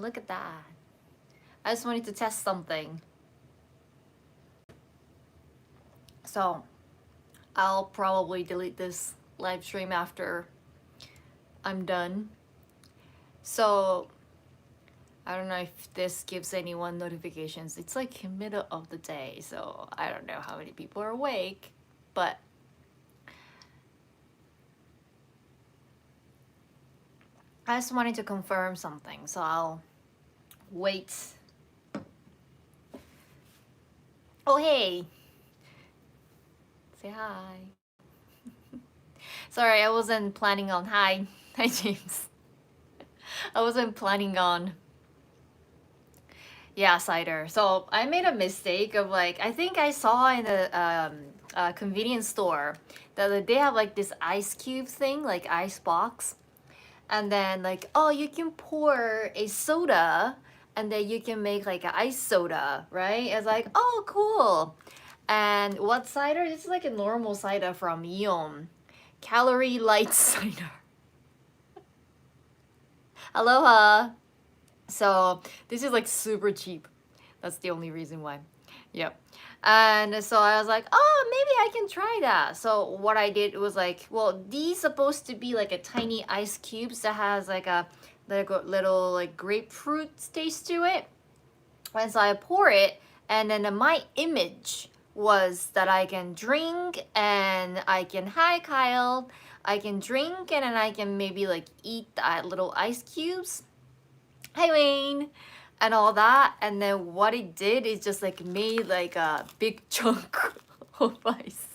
look at that. I just wanted to test something. So I'll probably delete this live stream after I'm done. So I don't know if this gives anyone notifications. It's like middle of the day, so I don't know how many people are awake, but I just wanted to confirm something, so I'll wait. Oh, hey! Say hi. Sorry, I wasn't planning on... Hi. Hi, James. I wasn't planning on... Yeah, cider. So I made a mistake of like... I think I saw in a convenience store that they have like this ice cube thing, like ice box. And then like, oh, you can pour a soda and then you can make like an ice soda, right? It's like, oh, cool. And what cider? It's like a normal cider from Eon. Calorie light cider. Aloha. So this is like super cheap. That's the only reason why. Yep. And so I was like, oh, maybe I can try that. So what I did was like, well, these supposed to be like a tiny ice cubes that has like a little like grapefruit taste to it. And so I pour it, and then my image was that I can drink and I can, hi Kyle, I can drink and then I can maybe like eat the little ice cubes. Hi Wayne. And all that, and then what it did is just like made like a big chunk of ice.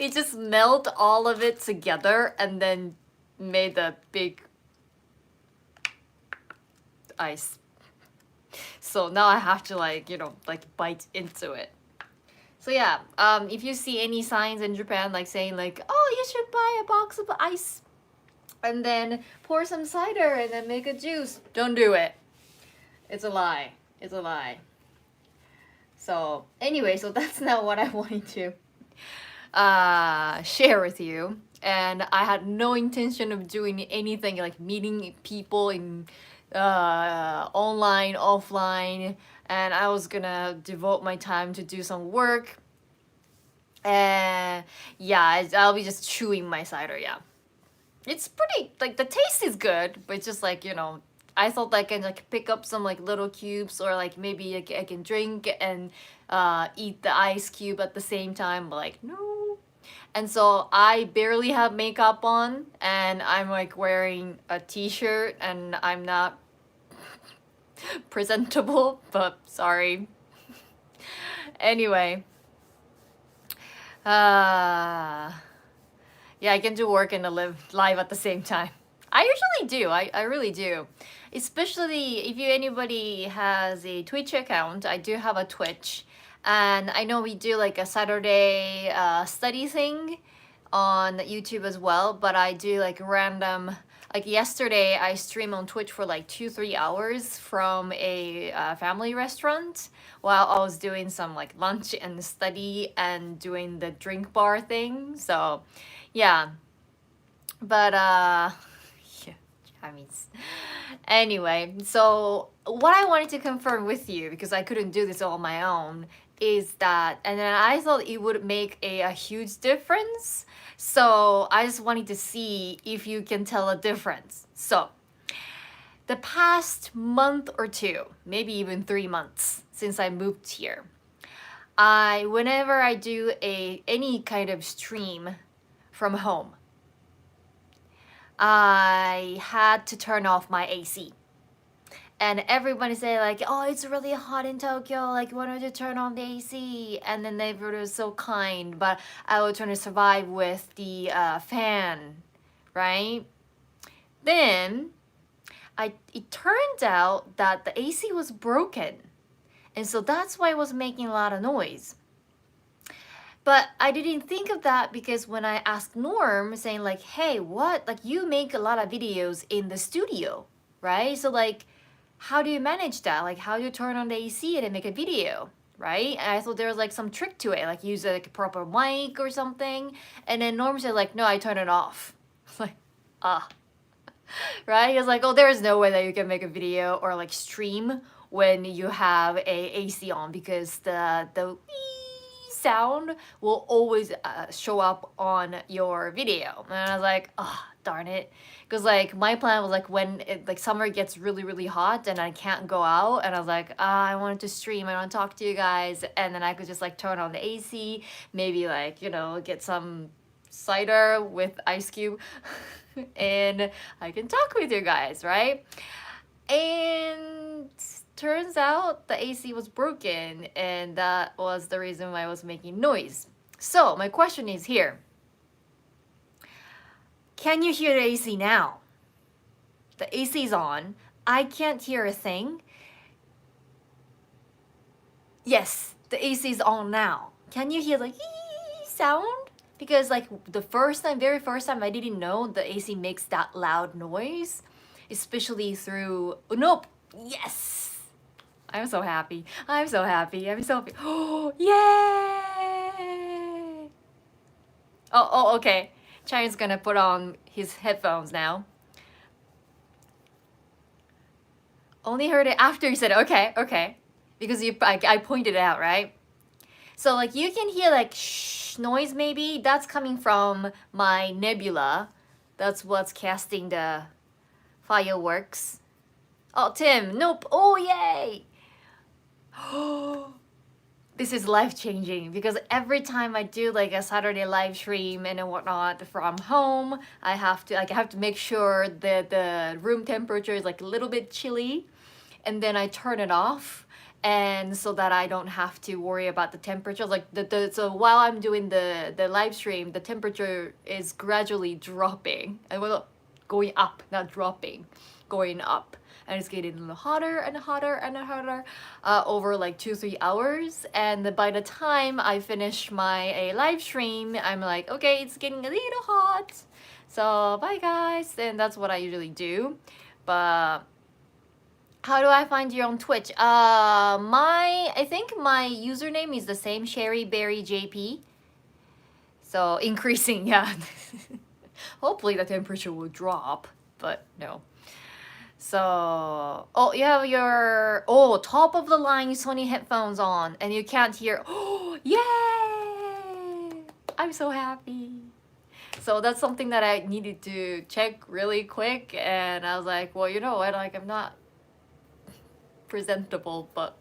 It just melt all of it together and then made a big ice. So now I have to like, you know, like bite into it. So yeah, if you see any signs in Japan like saying like, oh, you should buy a box of ice and then pour some cider and then make a juice, don't do it. It's a lie. It's a lie. So anyway, so that's not what I wanted to share with you. And I had no intention of doing anything like meeting people in online, offline, and I was gonna devote my time to do some work. And yeah, I'll be just chewing my cider. Yeah, it's pretty like the taste is good, but it's just like, you know, I thought I can like pick up some like little cubes or like maybe I can drink and eat the ice cube at the same time, but like no. And so I barely have makeup on and I'm like wearing a t-shirt and I'm not presentable, but sorry. Anyway. Yeah, I can do work and live at the same time. I usually do. I really do. Especially if anybody has a Twitch account. I do have a Twitch. And I know we do like a Saturday study thing on YouTube as well. But I do like random... Like yesterday, I streamed on Twitch for like 2-3 hours from a family restaurant while I was doing some like lunch and study and doing the drink bar thing. So yeah, but yeah, I mean, anyway, so what I wanted to confirm with you, because I couldn't do this all on my own, is that, and then I thought it would make a huge difference. So I just wanted to see if you can tell a difference. So the past month or two, maybe even 3 months since I moved here, whenever I do any kind of stream from home, I had to turn off my AC. And everybody say like, oh, it's really hot in Tokyo, like why don't you turn on the AC? And then they were so kind, but I was trying to survive with the fan, right? Then it turned out that the AC was broken. And so that's why it was making a lot of noise. But I didn't think of that because when I asked Norm, saying like, hey, what? Like you make a lot of videos in the studio, right? So like, how do you manage that? Like how do you turn on the AC and make a video, right? And I thought there was like some trick to it, like use like a proper mic or something. And then Norm said like, no, I turn it off. Like, ah. right? He was like, oh, there's no way that you can make a video or like stream when you have a AC on, because the wee sound will always show up on your video. And I was like, oh, darn it. Because like my plan was like when like summer gets really, really hot and I can't go out, and I was like, I wanted to stream, I want to talk to you guys, and then I could just like turn on the AC, maybe like, you know, get some cider with ice cube and I can talk with you guys, right? And turns out the AC was broken, and that was the reason why I was making noise. So my question is here, can you hear the AC now? The AC is on, I can't hear a thing. Yes, the AC is on now. Can you hear the sound? Because like the very first time, I didn't know the AC makes that loud noise, especially through, oh, nope, yes. I'm so happy. I'm so happy. I'm so happy. Oh, yay! Oh, okay. China's gonna put on his headphones now. Only heard it after you said okay. Because I pointed it out, right? So like you can hear like shh noise maybe. That's coming from my nebula. That's what's casting the fireworks. Oh, Tim, nope. Oh, yay! This is life-changing, because every time I do like a Saturday live stream and whatnot from home, I have to make sure that the room temperature is like a little bit chilly, and then I turn it off, and so that I don't have to worry about the temperature. Like so while I'm doing the live stream, the temperature is gradually dropping, and well, going up, not dropping, going up. And it's getting a little hotter and hotter and hotter over like 2-3 hours. And by the time I finish my live stream, I'm like, okay, it's getting a little hot, so bye guys. And that's what I usually do. But how do I find you on Twitch? I think my username is the same, SherryberryJP. So increasing, yeah. Hopefully the temperature will drop, but no. So, oh, you have your, top of the line Sony headphones on, and you can't hear. Oh, yay! I'm so happy. So that's something that I needed to check really quick, and I was like, well, you know what, like I'm not presentable, but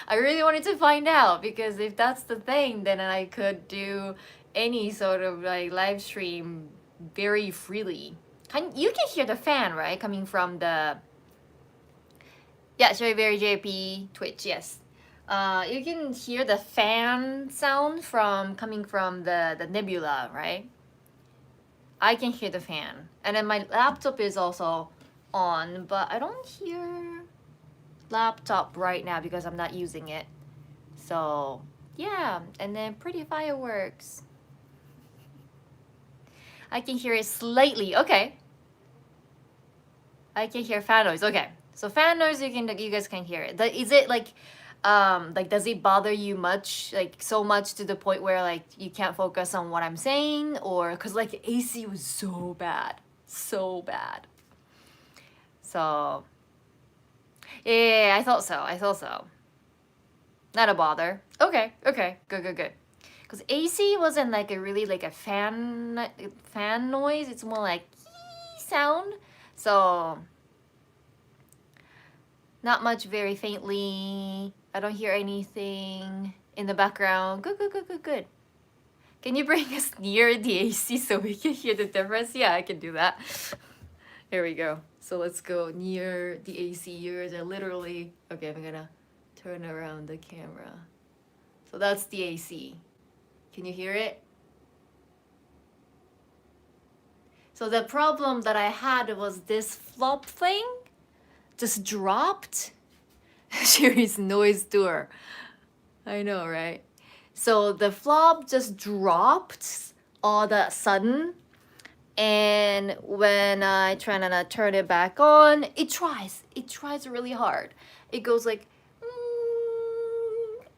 I really wanted to find out, because if that's the thing, then I could do any sort of like live stream very freely. You can hear the fan, right? Coming from the, yeah, Very JP Twitch, yes. You can hear the fan sound coming from the nebula, right? I can hear the fan. And then my laptop is also on, but I don't hear laptop right now because I'm not using it. So yeah, and then pretty fireworks. I can hear it slightly. Okay. I can hear fan noise. Okay. So fan noise, you guys can hear it. Is it like does it bother you much, like so much to the point where like you can't focus on what I'm saying? Or because like AC was so bad. So bad. So yeah, I thought so. Not a bother. Okay. Good. Because AC wasn't like a really like a fan noise. It's more like sound. So not much, very faintly. I don't hear anything in the background. Good. Can you bring us near the AC so we can hear the difference? Yeah, I can do that. Here we go. So let's go near the AC. Yours are literally, okay, I'm gonna turn around the camera. So that's the AC. Can you hear it? So the problem that I had was this flop thing just dropped. Sherry's noise tour. I know, right? So the flop just dropped all of a sudden. And when I try to turn it back on, it tries really hard. It goes like,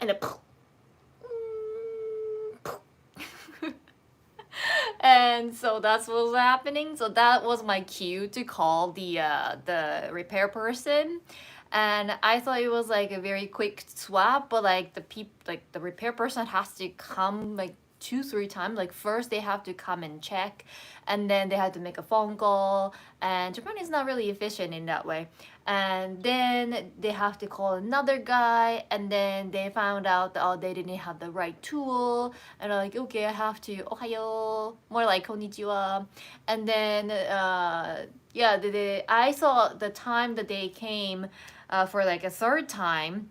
and a And so that's what was happening. So that was my cue to call the repair person. And I thought it was like a very quick swap, but like the repair person has to come like 2 3 times. Like first they have to come and check, and then they have to make a phone call. And Japan is not really efficient in that way. And then they have to call another guy, and then they found out that, oh, they didn't have the right tool, and I'm like, okay, I have to ohayo, more like konnichiwa. And then yeah, I saw the time that they came for like a third time,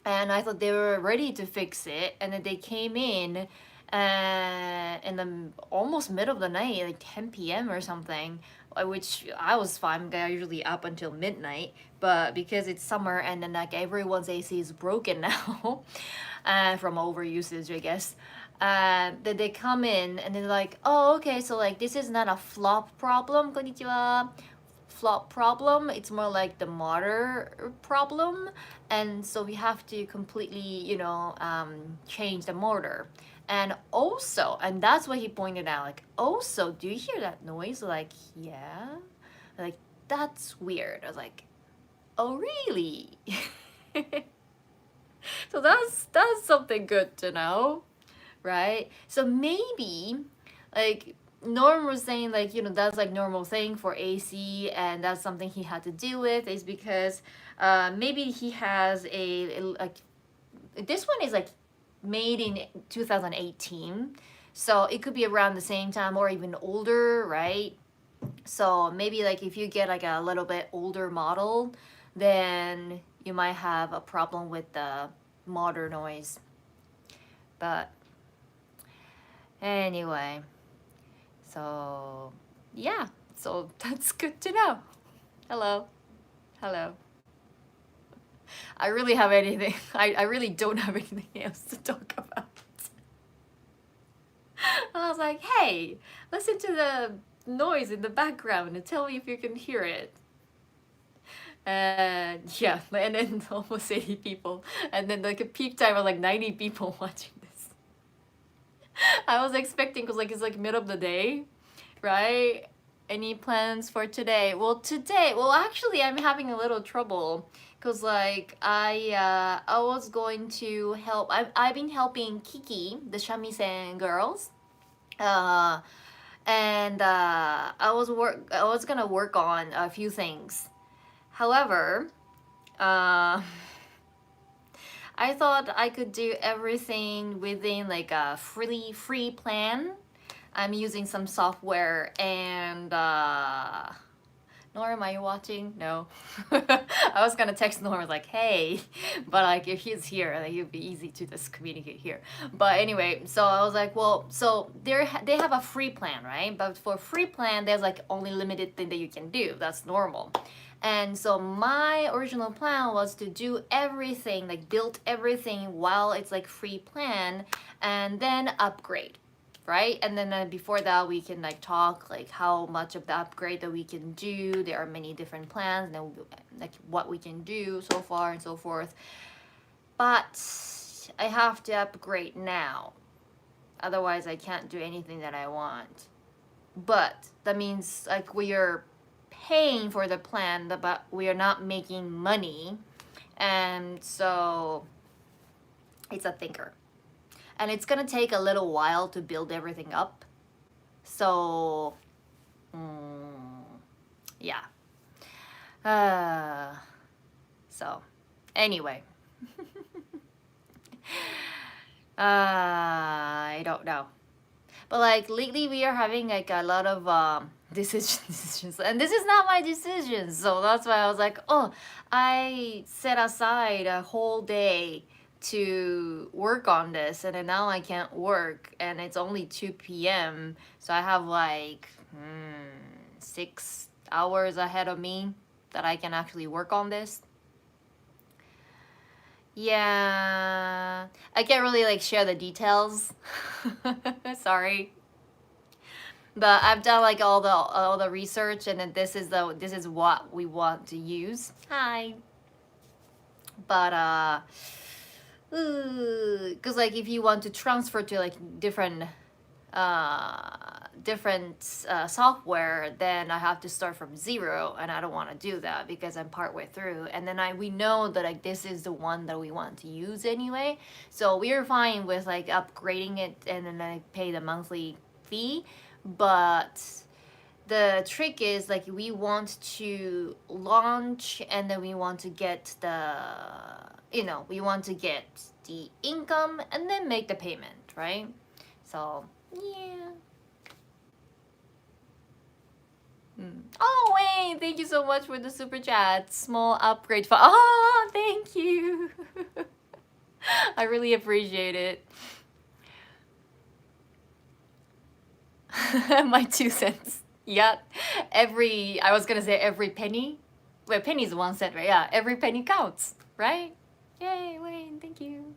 and I thought they were ready to fix it, and then they came in the almost middle of the night, like 10 p.m. or something, which I was fine. I usually up until midnight, but because it's summer and then like everyone's AC is broken now, from overusage, I guess. That they come in and they're like, oh, okay, so like this is not a flop problem, konnichiwa, flop problem, it's more like the motor problem, and so we have to completely, change the motor. And also, and that's what he pointed out, like, also, do you hear that noise? Like, yeah, like, that's weird. I was like, oh, really? So that's something good to know, right? So maybe, like, Norm was saying, like, that's like normal thing for AC, and that's something he had to deal with, is because maybe he has like, this one is like made in 2018, so it could be around the same time or even older, right? So maybe like if you get like a little bit older model, then you might have a problem with the motor noise. But anyway, so yeah, so that's good to know. Hello. Hello. I really have anything. I really don't have anything else to talk about. I was like, hey, listen to the noise in the background and tell me if you can hear it. And yeah, and then almost 80 people. And then like a peak time of like 90 people watching this. I was expecting, because like it's like middle of the day, right? Any plans for today? Well, actually, I'm having a little trouble because like I was going to help. I've been helping Kiki, the shamisen girls, uh, and I was gonna work on a few things. However, uh, I thought I could do everything within like a free plan. I'm using some software, and Norm, are you watching? No. I was gonna text Norm like, hey, but like if he's here, like, it'd be easy to just communicate here. But anyway, so I was like, well, so they have a free plan, right? But for free plan, there's like only limited thing that you can do. That's normal. And so my original plan was to do everything, like build everything while it's like free plan, and then upgrade, right? And then before that, we can like talk like how much of the upgrade that we can do. There are many different plans, and like what we can do so far and so forth. But I have to upgrade now, otherwise I can't do anything that I want. But that means like we are paying for the plan, but we are not making money, and so it's a thinker. And it's gonna take a little while to build everything up. So, yeah. So, anyway. I don't know. But like lately we are having like a lot of decisions, and this is not my decision. So that's why I was like, oh, I set aside a whole day to work on this, and then now I can't work, and it's only 2 p.m. So I have like 6 hours ahead of me that I can actually work on this. Yeah, I can't really like share the details. Sorry. But I've done like all the research, and then this is what we want to use. Hi. But because like if you want to transfer to like different different software, then I have to start from zero, and I don't want to do that because I'm partway through. And then we know that like this is the one that we want to use anyway, so we're fine with like upgrading it and then I pay the monthly fee. But the trick is like we want to launch and then we want to get the, we want to get the income and then make the payment, right? So yeah. Oh Wayne, thank you so much for the super chat. Small upgrade for, oh, thank you. I really appreciate it. My 2 cents. Yeah, I was gonna say every penny. Well, penny is 1 cent, right? Yeah, every penny counts, right? Yay, Wayne, thank you.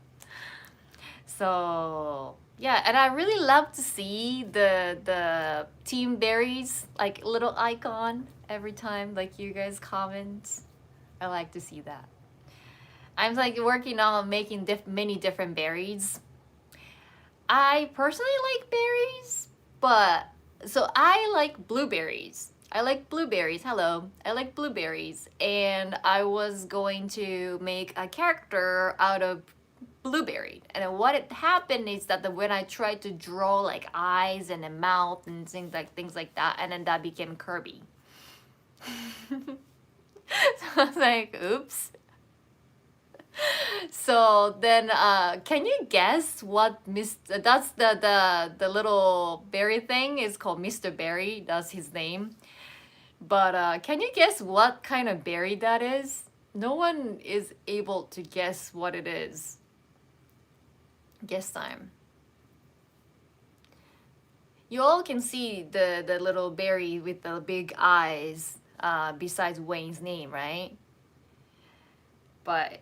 So yeah, and I really love to see the team berries like little icon every time like you guys comment. I like to see that. I'm like working on making many different berries. I personally like berries, but so I like blueberries. I like blueberries. Hello. I like blueberries. And I was going to make a character out of blueberry. And then what had happened is that when I tried to draw like eyes and a mouth and things like that, and then that became Kirby. So I was like, oops. So then can you guess what that's the little berry thing is called Mr. Berry, that's his name. But can you guess what kind of berry that is? No one is able to guess what it is. Guess time. You all can see the little berry with the big eyes besides Wayne's name, right? But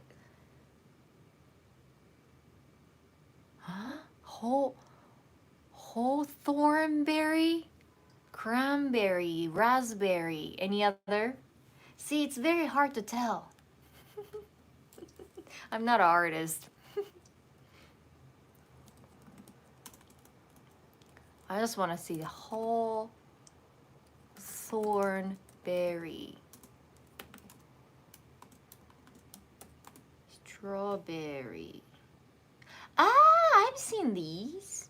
Hawthorn berry, cranberry, raspberry, any other? See, it's very hard to tell. I'm not an artist. I just want to see Hawthorn berry. Strawberry. Ah, I've seen these.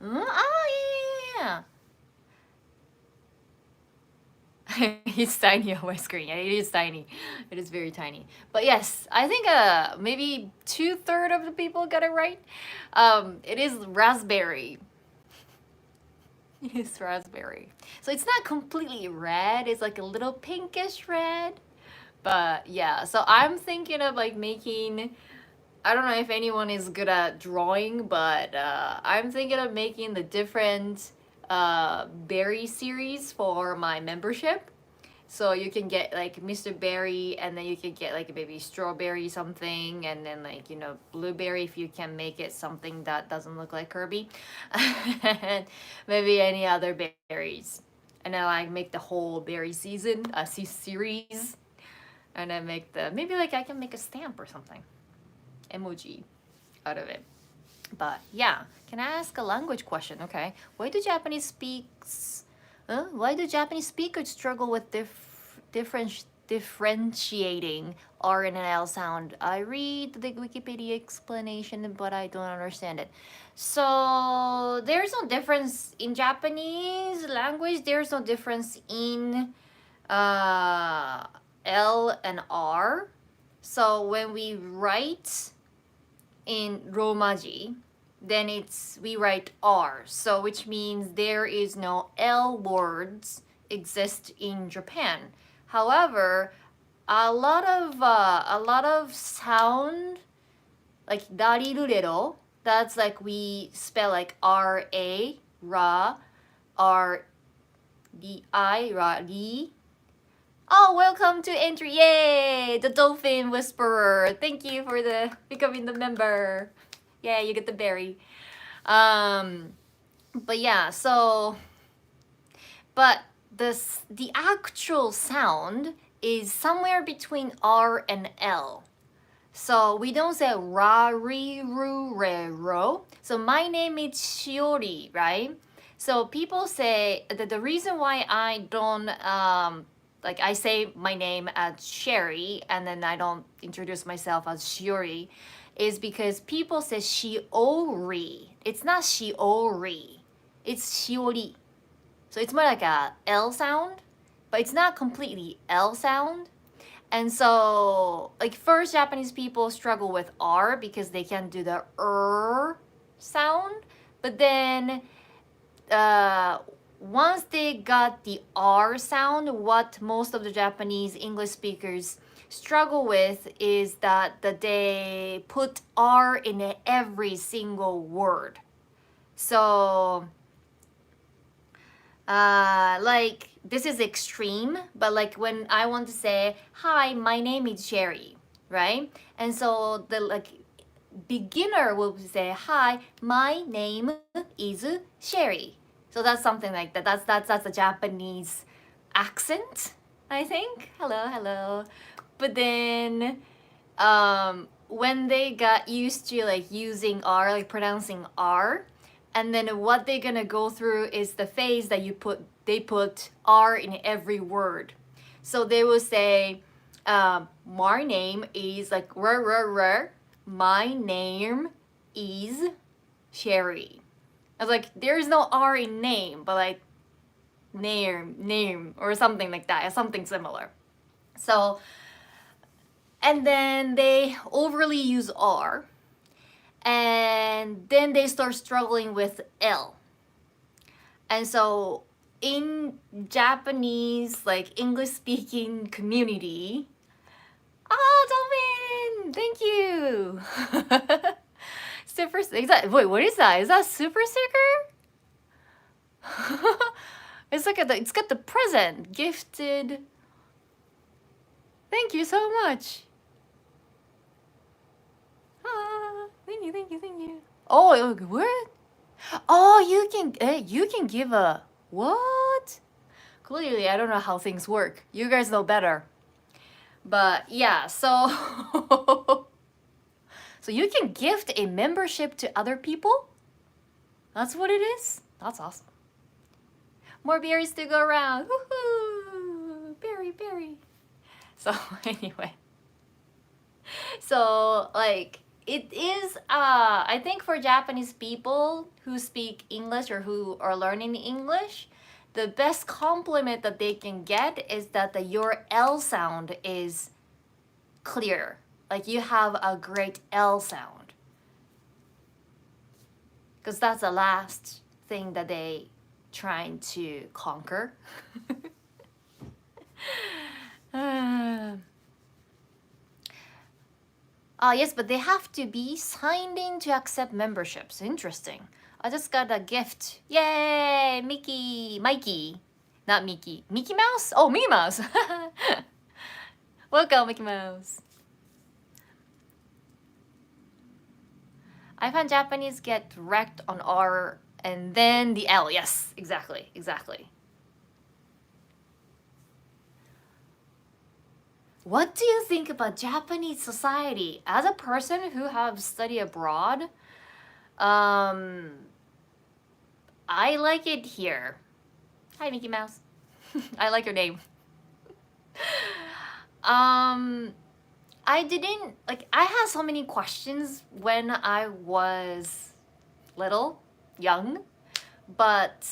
Yeah. It's tiny on my screen. Yeah, it is tiny. It is very tiny. But yes, I think maybe 2/3 of the people got it right. It is raspberry. It is raspberry. So it's not completely red. It's like a little pinkish red. But yeah, so I'm thinking of like making, I don't know if anyone is good at drawing, but I'm thinking of making the different berry series for my membership. So you can get like Mr. Berry, and then you can get like maybe strawberry something, and then like, blueberry if you can make it something that doesn't look like Kirby. And maybe any other berries. And then like make the whole berry season, series. And then make maybe like I can make a stamp or something. Emoji out of it. But yeah, can I ask a language question? Okay, why do Japanese speakers struggle with differentiating R and L sound? I read the Wikipedia explanation, but I don't understand it. So there's no difference in Japanese language. There's no difference in L and R. So when we write in Romaji, then we write R. So which means there is no L words exist in Japan. However, a lot of sound like darirurero, that's like we spell like R-A, ra, R-D-I, ra-ri. Oh, welcome to entry. Yay! The Dolphin Whisperer. Thank you for becoming the member. Yeah, you get the berry. But yeah, so but the actual sound is somewhere between R and L. So we don't say ra, ri, ru, re, ro. So my name is Shiori, right? So people say that the reason why I don't, like I say my name as Sherry and then I don't introduce myself as Shiori is because people say Shiori. It's not Shiori, it's Shiori. So it's more like a L sound, but it's not completely L sound. And so, like, first Japanese people struggle with R because they can't do the sound. But then, once they got the R sound, what most of the Japanese English speakers struggle with is that they put R in every single word. So, like this is extreme, but like when I want to say hi, my name is Sherry, right? And so the like beginner will say hi, my name is Sherry. So that's something like that. That's a Japanese accent, I think. Hello, hello. But then when they got used to like using R, like pronouncing R, and then what they're gonna go through is the phase that they put R in every word. So they will say, my name is like my name is Sherry. I was like, there's no R in name, but like name or something like that, something similar. So and then they overly use R, and then they start struggling with L. And so in Japanese, like English speaking community, Dolphin, thank you. Super, is that, wait, what is that? Is that super sticker? It's like it's got the present gifted. Thank you so much. Thank you, thank you, thank you. Oh, what? Oh, you can give a what? Clearly, I don't know how things work. You guys know better. But yeah, so so you can gift a membership to other people? That's what it is? That's awesome. More berries to go around. Woohoo! Berry. So anyway. So like it is I think for Japanese people who speak English or who are learning English, the best compliment that they can get is that your L sound is clear. Like you have a great L sound. Because that's the last thing that they trying to conquer. Yes, but they have to be signed in to accept memberships. Interesting. I just got a gift. Yay! Mikey. Not Mickey. Mickey Mouse? Oh, Minnie Mouse. Welcome, Mickey Mouse. I find Japanese get wrecked on R and then the L. Yes, exactly. What do you think about Japanese society? As a person who have studied abroad, I like it here. Hi, Mickey Mouse. I like your name. I didn't, like, I had so many questions when I was young, but,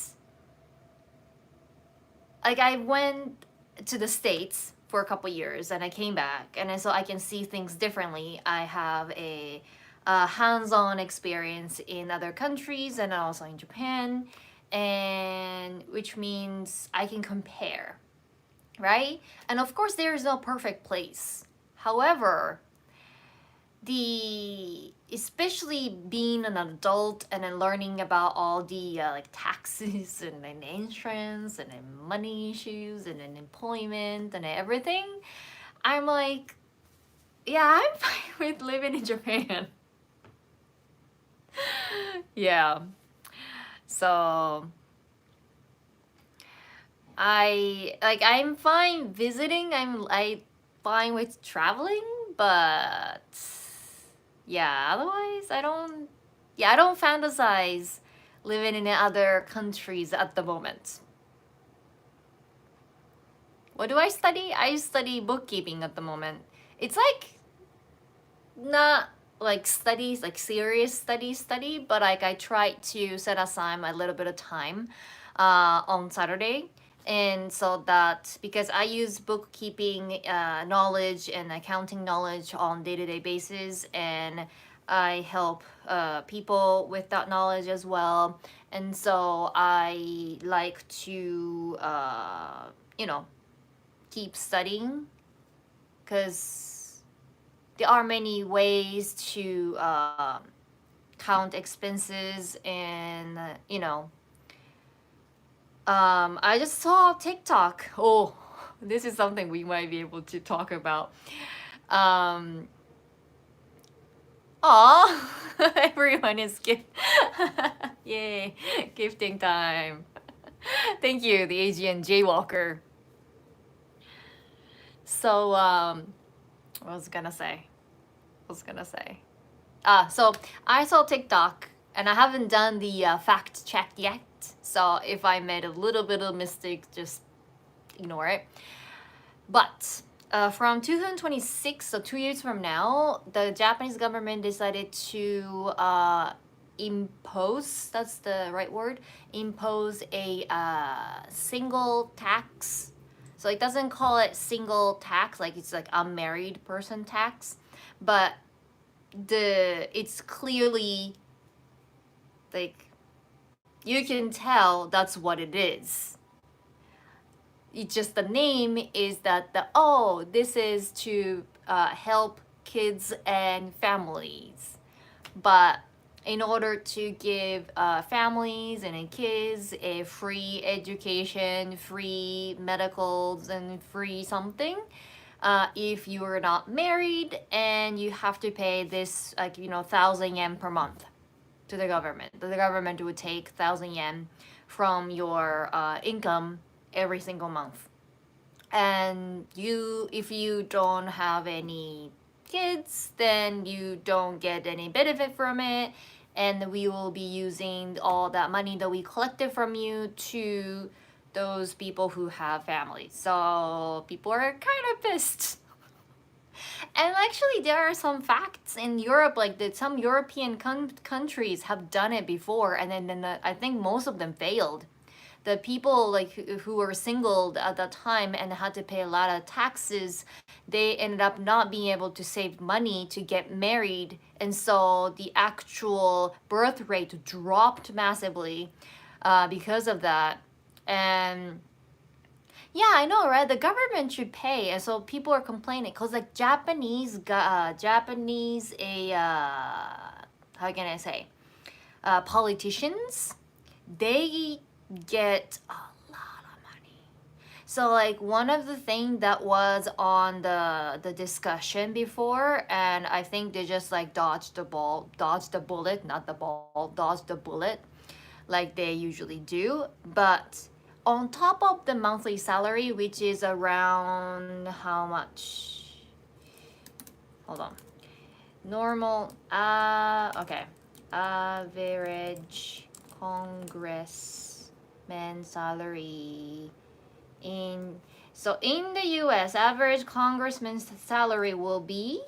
like, I went to the States for a couple years and I came back, and so I can see things differently. I have a hands-on experience in other countries and also in Japan, and which means I can compare, right? And of course there is no perfect place. However, especially being an adult and then learning about all the like taxes and then insurance and then money issues and then employment and everything, I'm like, yeah, I'm fine with living in Japan. Yeah. So I'm fine visiting. I fine with traveling, but yeah, otherwise I don't, yeah, I don't fantasize living in other countries at the moment. What do I study? I study bookkeeping at the moment. It's like not like studies, like serious study, but like I try to set aside a little bit of time on Saturday. And so that because I use bookkeeping knowledge and accounting knowledge on day-to-day basis, and I help people with that knowledge as well. And so I like to you know, keep studying because there are many ways to count expenses. And you know, I just saw TikTok. Oh, this is something we might be able to talk about. um Aw, everyone is gift. Yay, gifting time. Thank you, the Asian jaywalker. So what was I gonna say? So I saw TikTok and I haven't done the fact check yet. So if I made a little bit of mistake, just ignore it. But from 2026, so 2 years from now, the Japanese government decided to impose, that's the right word, impose a single tax. So it doesn't call it single tax, like it's like unmarried person tax, but it's clearly like you can tell that's what it is. It's just the name is that this is to help kids and families, but in order to give families and kids a free education, free medicals, and free something, if you are not married, and you have to pay this 1,000 yen per month to the government. The government would take 1,000 yen from your income every single month. And if you don't have any kids, then you don't get any benefit from it, and we will be using all that money that we collected from you to those people who have families. So people are kind of pissed. And actually, there are some facts in Europe, like that some European countries have done it before, and then I think most of them failed. The people like who were single at that time and had to pay a lot of taxes, they ended up not being able to save money to get married, and so the actual birth rate dropped massively because of that. And yeah, I know, right? The government should pay, and so people are complaining because like Japanese how can I say, politicians, they get a lot of money. So like one of the things that was on the discussion before, and I think they just like dodged the bullet, not the ball, dodged the bullet, like they usually do. But on top of the monthly salary, which is around how much? Hold on. Normal, okay. Average congressman salary in the US, average congressman's salary will be,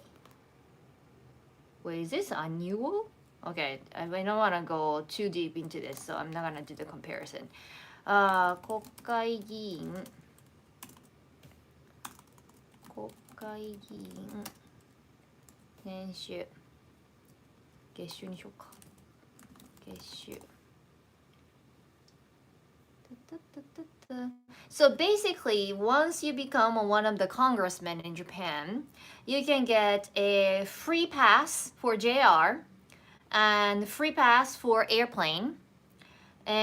what is this, annual? Okay, I don't want to go too deep into this, so I'm not gonna do the comparison. 国会議員年収、月収にしようか。月収。So basically, once you become one of the congressmen in Japan, you can get a free pass for JR and free pass for airplane, and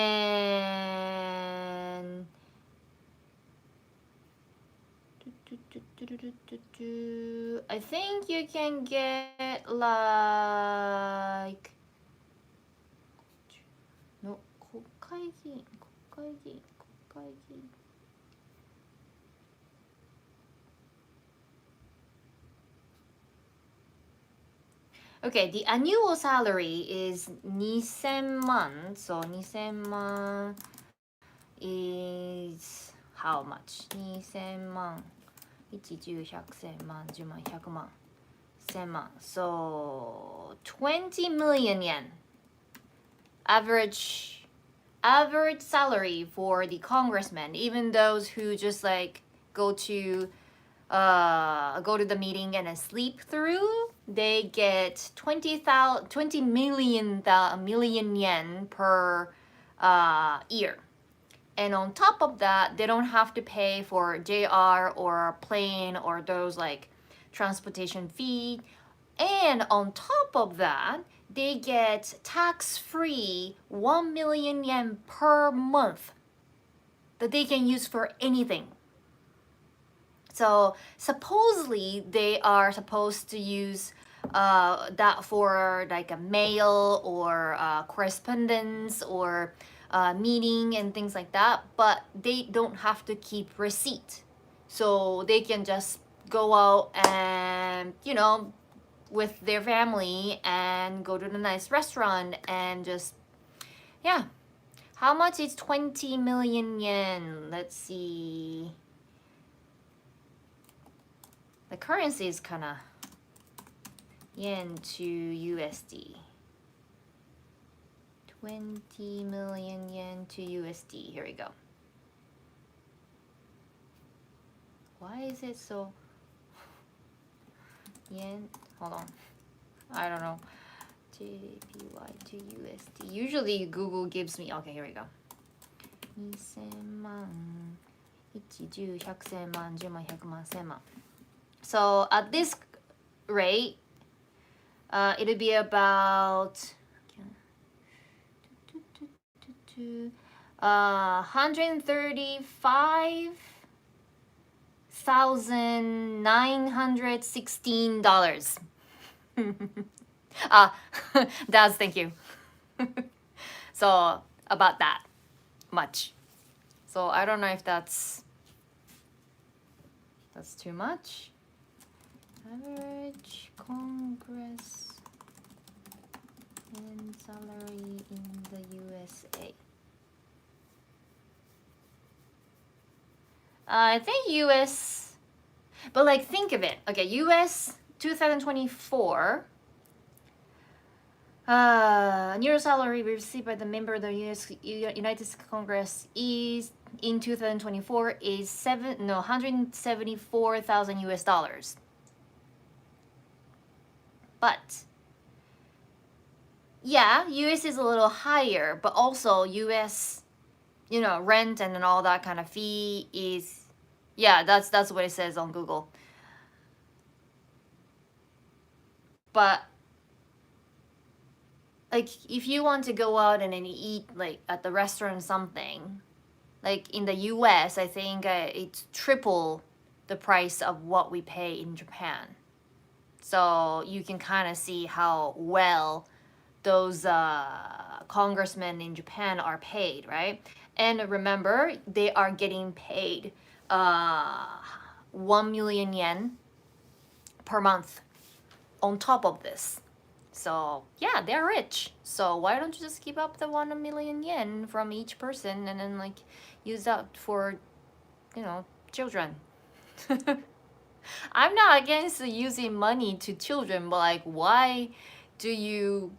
I think you can get like no 国会議員 Okay, the annual salary is 2000万. So 2000万 is how much? 2000万 1、10、100、1000万、10万、100万、1000万. So 20 million yen. Average salary for the congressmen, even those who just like go to the meeting and then sleep through, they get 20 million yen per year. And on top of that, they don't have to pay for JR or plane or those like transportation fee. And on top of that, they get tax-free 1 million yen per month that they can use for anything. So supposedly they are supposed to use that for like a mail or correspondence or meeting and things like that, but they don't have to keep receipt. So they can just go out and, with their family and go to the nice restaurant and just, yeah. How much is 20 million yen? Let's see. The currency is kind of yen to USD. 20 million yen to USD. Here we go. Why is it so... yen? Hold on. I don't know. JPY to USD. Usually Google gives me... Okay, here we go. 2000万 1、10、100、1000万、10万、100万、1000万. So at this rate, it'll be about 135,916 Daz, thank you. So about that much. So I don't know if that's too much. Average Congress and salary in the USA. I think US, but like think of it. Okay, US 2024. Annual salary received by the member of the United States Congress is in 2024 is 174,000 US dollars. But yeah, US is a little higher, but also US, rent and all that kind of fee is, yeah, that's what it says on Google. But like if you want to go out and then eat like at the restaurant something, like in the US, I think it's triple the price of what we pay in Japan. So you can kind of see how well those congressmen in Japan are paid, right? And remember, they are getting paid 1 million yen per month on top of this. So yeah, they're rich. So why don't you just keep up the 1 million yen from each person and then like use that for, children. I'm not against using money to children, but like why do you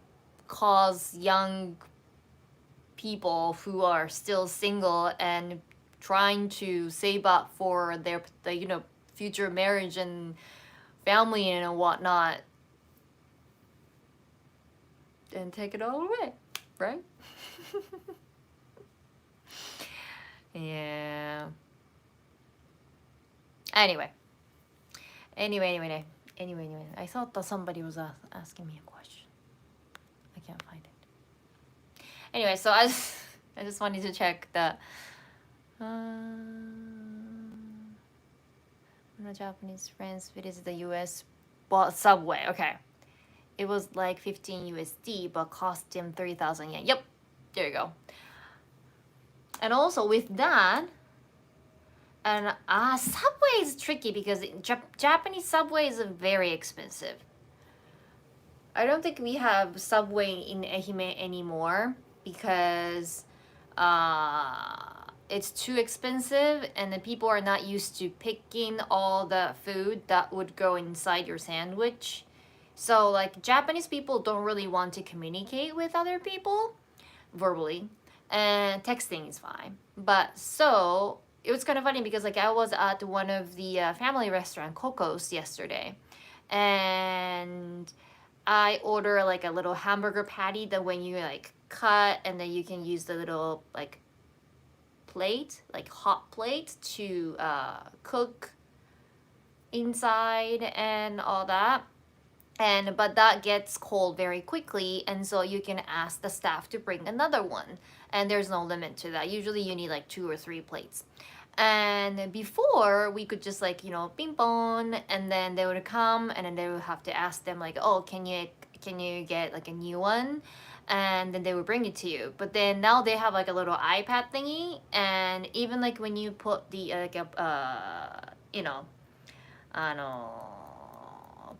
cause young people who are still single and trying to save up for their future marriage and family and whatnot, and take it all away, right? Yeah. Anyway, I thought that somebody was asking me a question. I can't find it. Anyway, so I just wanted to check that my Japanese friends visited the US, bought Subway. Okay, it was like 15 USD, but cost him 3,000 yen. Yep, there you go. And also with that, and Subway is tricky because Japanese Subway is very expensive. I don't think we have Subway in Ehime anymore because it's too expensive and the people are not used to picking all the food that would go inside your sandwich. So like Japanese people don't really want to communicate with other people verbally, and texting is fine. But so it was kind of funny because like I was at one of the family restaurant Coco's yesterday, and I order like a little hamburger patty that when you like cut and then you can use the little like plate, like hot plate to cook inside and all that. And but that gets cold very quickly, and so you can ask the staff to bring another one, and there's no limit to that. Usually you need like 2 or 3 plates. And before we could just like ping pong, and then they would come and then they would have to ask them like, oh, can you get like a new one, and then they would bring it to you. But then now they have like a little iPad thingy, and even like when you put the like a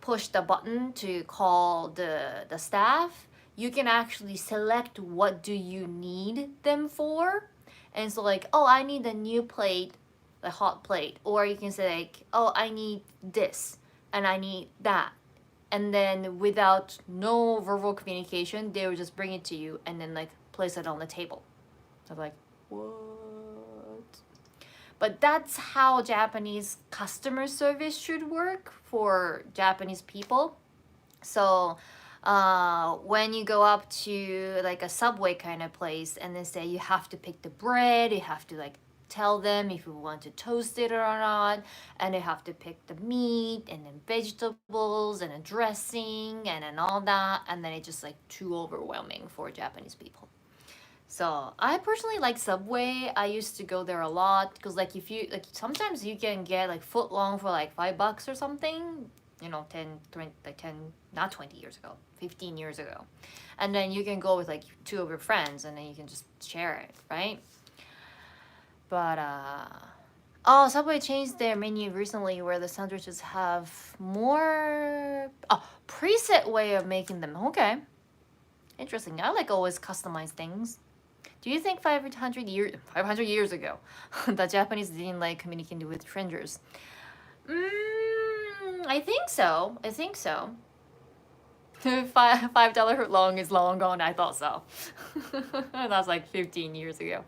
push the button to call the staff, you can actually select what do you need them for. And so like, oh, I need a new plate, a hot plate. Or you can say like, oh, I need this and I need that. And then without no verbal communication, they will just bring it to you and then like place it on the table. So like, what? But that's how Japanese customer service should work for Japanese people. So when you go up to like a Subway kind of place and they say you have to pick the bread, you have to like tell them if you want to toast it or not, and you have to pick the meat and then vegetables and a dressing and then all that, and then it's just like too overwhelming for Japanese people. So I personally like Subway. I used to go there a lot because like if you like sometimes you can get like foot long for like $5 or something, 10, 20, like 10, not 20 years ago, 15 years ago. And then you can go with like 2 of your friends and then you can just share it, right? But oh, Subway changed their menu recently where the sandwiches have more preset way of making them. Okay. Interesting. I like always customize things. Do you think 500 years ago, the Japanese didn't like communicating with strangers? I think so. I think so. $5 long is long gone. I thought so. That's like 15 years ago.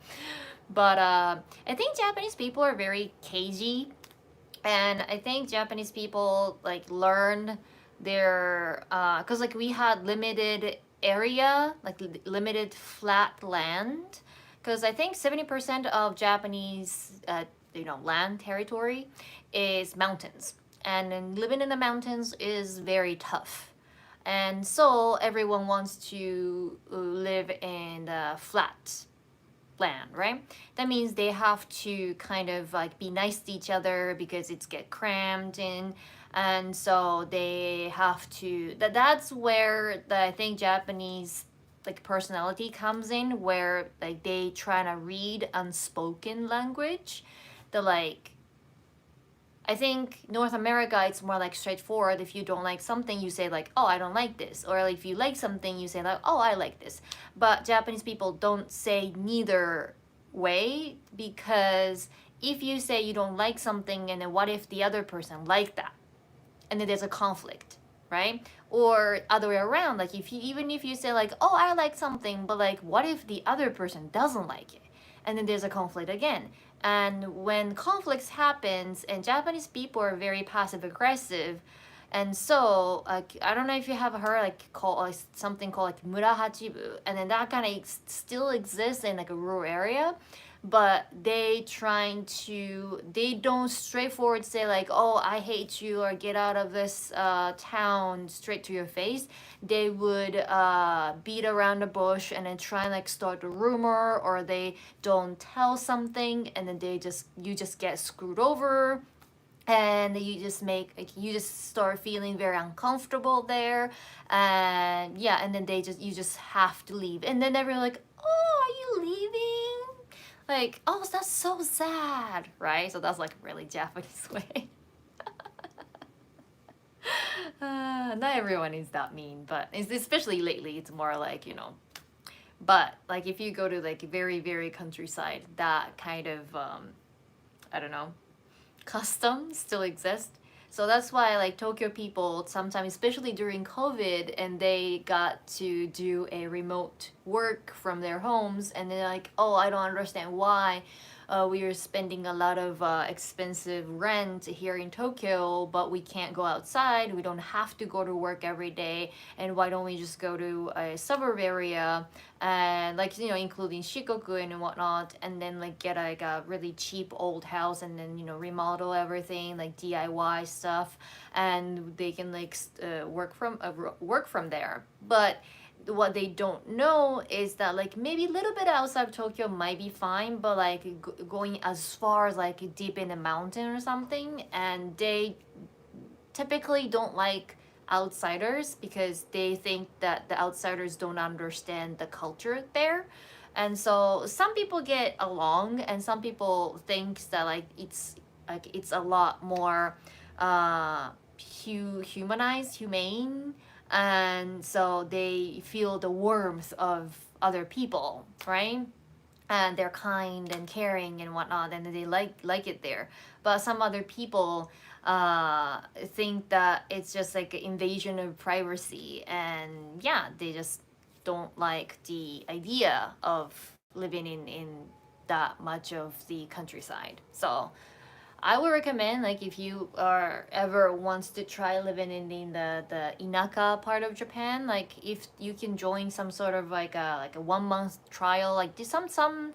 But I think Japanese people are very cagey, and I think Japanese people like learn their because like we had limited area, like limited flat land, because I think 70% of Japanese land territory is mountains, and then living in the mountains is very tough, and so everyone wants to live in the flat land, right? That means they have to kind of like be nice to each other because it's get crammed in, and so they have to that's where I think Japanese like personality comes in, where like they try to read unspoken language. The like I think North America, it's more like straightforward. If you don't like something, you say like, oh, I don't like this. Or like if you like something, you say like, oh, I like this. But Japanese people don't say neither way, because if you say you don't like something and then what if the other person like that? And then there's a conflict, right? Or other way around, like even if you say like, oh, I like something, but like what if the other person doesn't like it? And then there's a conflict again. And when conflicts happens, and Japanese people are very passive aggressive, and so like I don't know if you have heard something called like murahachibu, and then that kind of still exists in like a rural area, but they don't straightforward say like, oh, I hate you or get out of this town straight to your face. They would beat around the bush and then try and like start a rumor, or they don't tell something and then you just get screwed over, and you just start feeling very uncomfortable there, and yeah, and then you just have to leave, and then they're like, oh, are you leaving? Like, oh, that's so sad, right? So that's like really Japanese way. Not everyone is that mean, but especially lately, it's more like, but like if you go to like very, very countryside, that kind of, I don't know, custom still exists. So that's why like Tokyo people sometimes, especially during COVID, and they got to do a remote work from their homes, and they're like, oh, I don't understand why we are spending a lot of expensive rent here in Tokyo, but we can't go outside. We don't have to go to work every day, and why don't we just go to a suburb area and like including Shikoku and whatnot, and then like get like a really cheap old house, and then remodel everything like DIY stuff, and they can like work from there. But what they don't know is that like maybe a little bit outside of Tokyo might be fine, but like going as far as like deep in the mountain or something, and they typically don't like outsiders because they think that the outsiders don't understand the culture there. And so some people get along, and some people think that like it's a lot more humanized, humane, and so they feel the warmth of other people, right? And they're kind and caring and whatnot, and they like it there. But some other people think that it's just like an invasion of privacy, and yeah, they just don't like the idea of living in that much of the countryside. So I would recommend, like, if you are ever wants to try living in the Inaka part of Japan, like if you can join some sort of like a 1 month trial, like some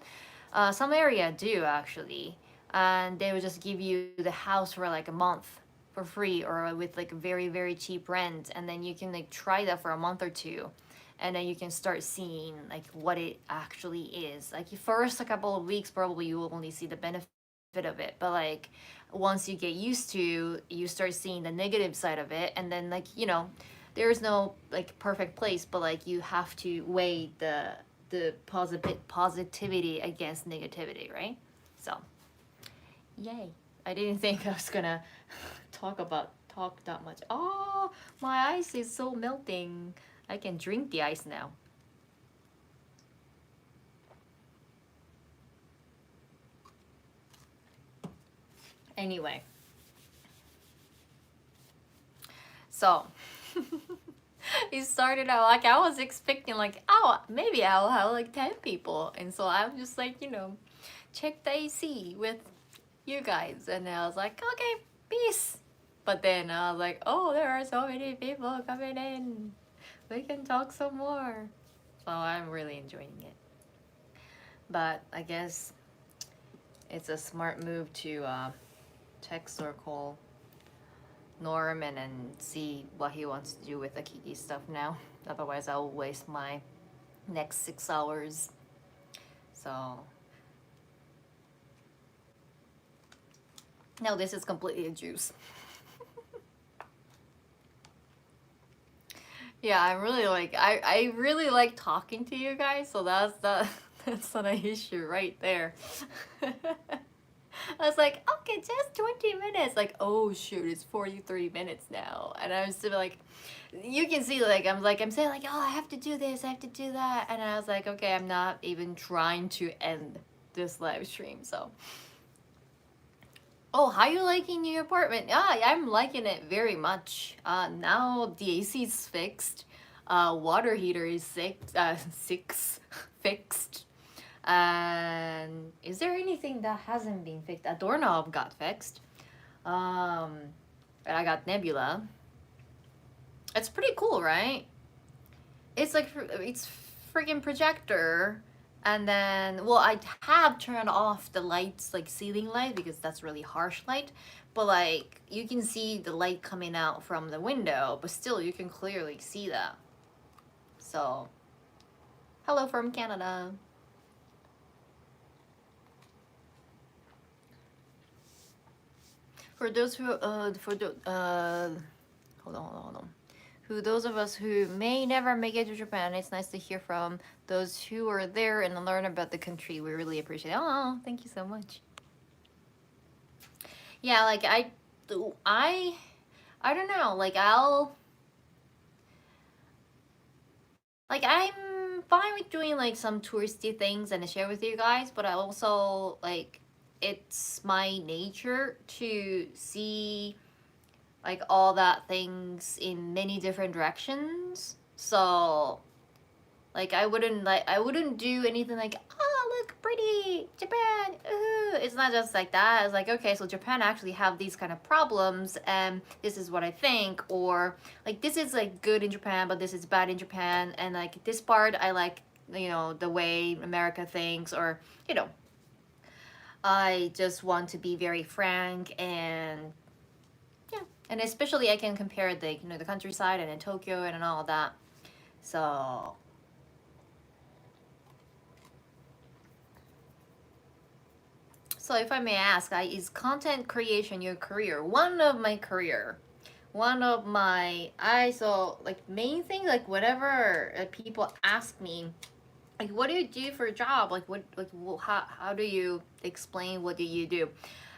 area do actually, and they will just give you the house for like a month for free or with like very, very cheap rent, and then you can like try that for a month or two, and then you can start seeing like what it actually is. Like first a couple of weeks probably you will only see the benefit of it, but like once you get used to, you start seeing the negative side of it, and then like there's no like perfect place, but like you have to weigh the positivity against negativity, right? So yay. I didn't think I was gonna talk that much. Oh, my ice is so melting. I can drink the ice now. Anyway, so it started out like I was expecting like, oh, maybe I'll have like 10 people, and so I'm just like check the AC with you guys, and I was like, okay, peace. But then I was like, oh, there are so many people coming in, we can talk some more. So I'm really enjoying it, but I guess it's a smart move to text or call Norman and see what he wants to do with the Kiki stuff now. Otherwise, I'll waste my next 6 hours. So now this is completely a juice. Yeah, I really like I really like talking to you guys, so that's not an issue right there. I was like, okay, just 20 minutes. Like, oh shoot, it's 43 minutes now. And I was still like, you can see like I'm saying like, oh, I have to do this, I have to do that. And I was like, okay, I'm not even trying to end this live stream. So oh, how you liking your apartment? Yeah, I'm liking it very much. Now the AC is fixed. Water heater is six fixed. And is there anything that hasn't been fixed? A doorknob got fixed. And I got Nebula. It's pretty cool, right? It's like it's freaking projector. And then, well, I have turned off the lights, like ceiling light, because that's really harsh light. But like, you can see the light coming out from the window, but still you can clearly see that. So, hello from Canada. For those who, hold on. Who those of us who may never make it to Japan, it's nice to hear from those who are there and learn about the country. We really appreciate it. Oh, thank you so much. Yeah, like I don't know. Like like I'm fine with doing like some touristy things and share with you guys, but I also like it's my nature to see like all that things in many different directions. So like I wouldn't do anything like, oh look pretty Japan. Ooh. It's not just like that. It's like, okay, so Japan actually have these kind of problems and this is what I think, or like this is like good in Japan but this is bad in Japan, and like this part I like, you know, the way America thinks, or you know, I just want to be very frank. And yeah, and especially I can compare the, you know, the countryside and in Tokyo and all that. So so if I may ask, is content creation your career? One of my career, one of my I so like main thing, like whatever people ask me, like what do you do for a job? Like what like how do you explain what do you do?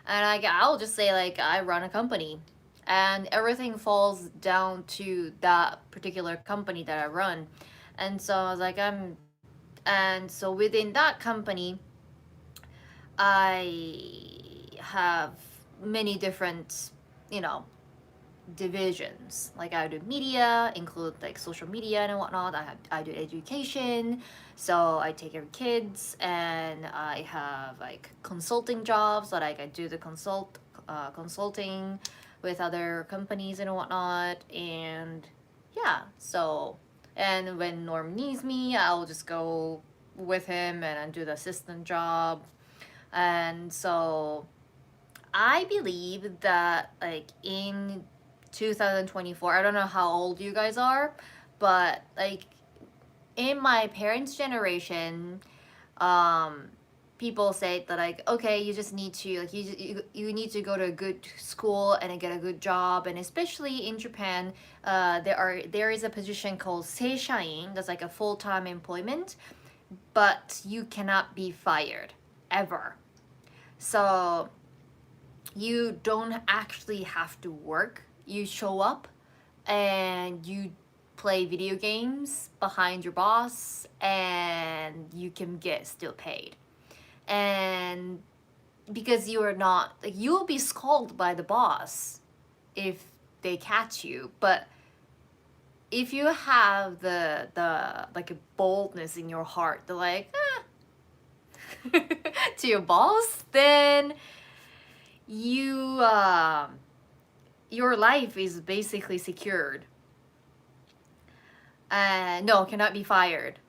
And I'll just say like I run a company, and everything falls down to that particular company that I run. And so I was like and so within that company I have many different, you know, divisions. Like I do media, include like social media and whatnot. I do education, so I take care of kids, and I have like consulting jobs. So like I do the consulting with other companies and whatnot. And yeah, so and when Norm needs me, I'll just go with him and do the assistant job. And so I believe that like in 2024, I don't know how old you guys are, but like in my parents' generation, um, people say that like, okay, you just need to like you need to go to a good school and get a good job. And especially in Japan, there is a position called seishain, that's like a full-time employment, but you cannot be fired ever. So you don't actually have to work. You show up and you play video games behind your boss, and you can get still paid. And because you are not like, you will be scolded by the boss if they catch you, but if you have the like a boldness in your heart, the like to your boss, then you your life is basically secured. No, cannot be fired.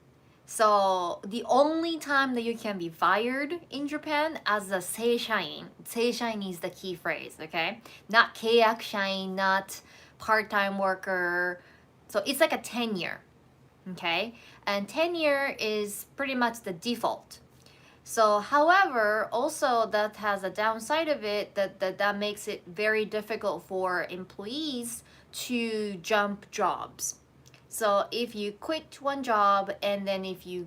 So the only time that you can be fired in Japan as a seishain, seishain is the key phrase, okay? Not keyakushain, not part-time worker. So it's like a tenure, okay? And tenure is pretty much the default. So, however, also that has a downside of it, that makes it very difficult for employees to jump jobs. So if you quit one job and then if you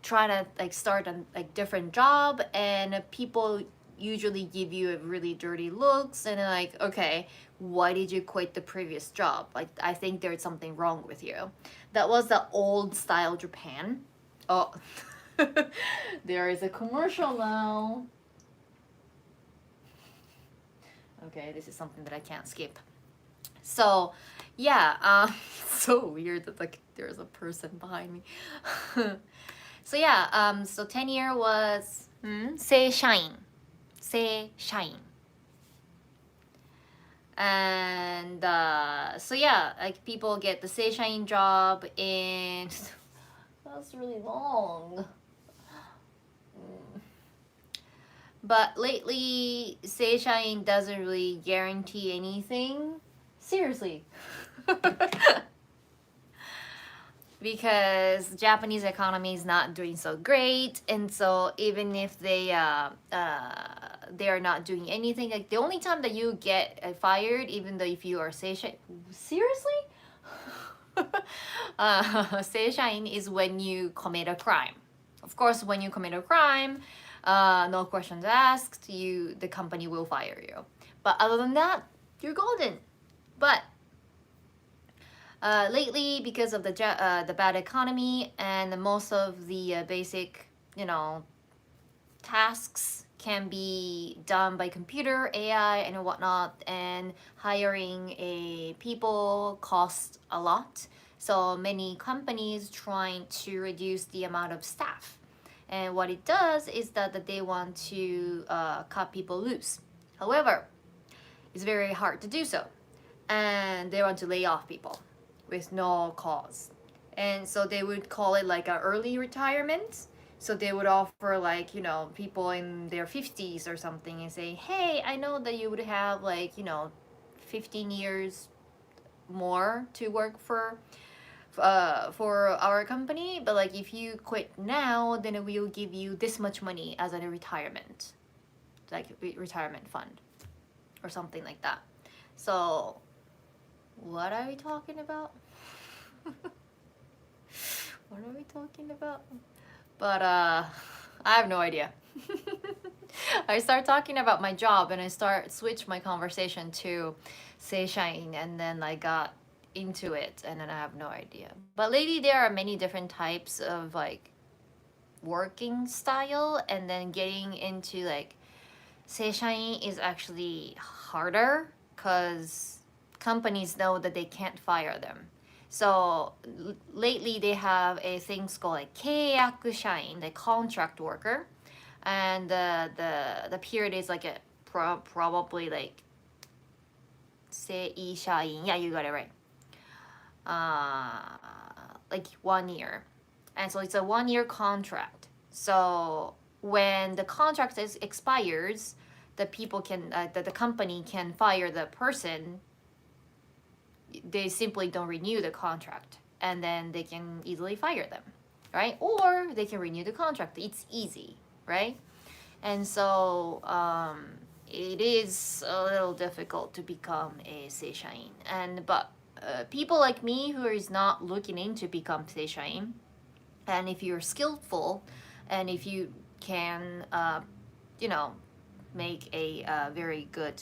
try to like start a like different job, and people usually give you a really dirty looks and like, okay, why did you quit the previous job? Like I think there's something wrong with you. That was the old style Japan. Oh, there is a commercial now. Okay, this is something that I can't skip. So, yeah, so weird that like there's a person behind me. So yeah, so 10-year was seishain, seishain, and so yeah, like people get the seishain job, and that's really long. But lately, seishain doesn't really guarantee anything. Seriously. Because Japanese economy is not doing so great, and so even if they are not doing anything, like the only time that you get fired, even though if you are seishain, seriously, seishain is when you commit a crime. Of course, when you commit a crime, no questions asked, the company will fire you. But other than that, you're golden. But Lately, because of the bad economy and most of the basic, tasks can be done by computer, AI, and whatnot, and hiring a people costs a lot. So many companies trying to reduce the amount of staff. And what it does is that they want to cut people loose. However, it's very hard to do so. And they want to lay off people with no cause. And so they would call it like an early retirement. So they would offer like, people in their 50s or something and say, hey, I know that you would have like, 15 years more to work for our company, but like if you quit now, then we'll give you this much money as a retirement, like retirement fund or something like that. So what are we talking about? What are we talking about? But I have no idea. I start talking about my job and I switch my conversation to seishain, and then I got into it and then I have no idea. But lately there are many different types of like working style, and then getting into like seishain is actually harder because companies know that they can't fire them. So lately they have a thing called like 契約社員, the contract worker, and the period is like probably like 正社員, yeah, you got it right. Like 1 year, and so it's a 1 year contract. So when the contract expires, the company can fire the person. They simply don't renew the contract, and then they can easily fire them, right? Or they can renew the contract. It's easy, right? And so it is a little difficult to become a seishain. But people like me who is not looking into become seishain, and if you're skillful, and if you can, make a very good,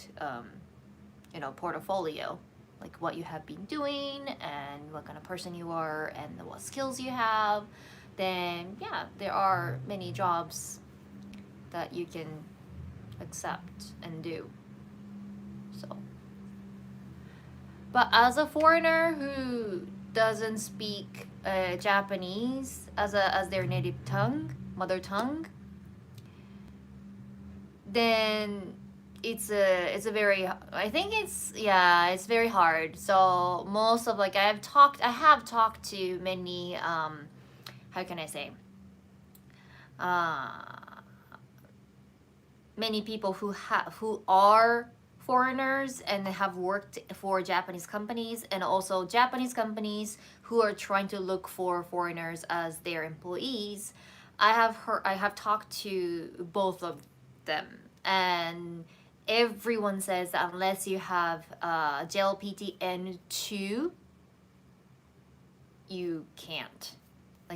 portfolio, like what you have been doing and what kind of person you are and what skills you have, then yeah, there are many jobs that you can accept and do. So, but as a foreigner who doesn't speak Japanese as their native tongue, mother tongue, then it's a very, I think it's very hard. So most of like I have talked to many how can I say, many people who are foreigners and have worked for Japanese companies, and also Japanese companies who are trying to look for foreigners as their employees. I have talked to both of them, and everyone says that unless you have JLPT N2, you can't,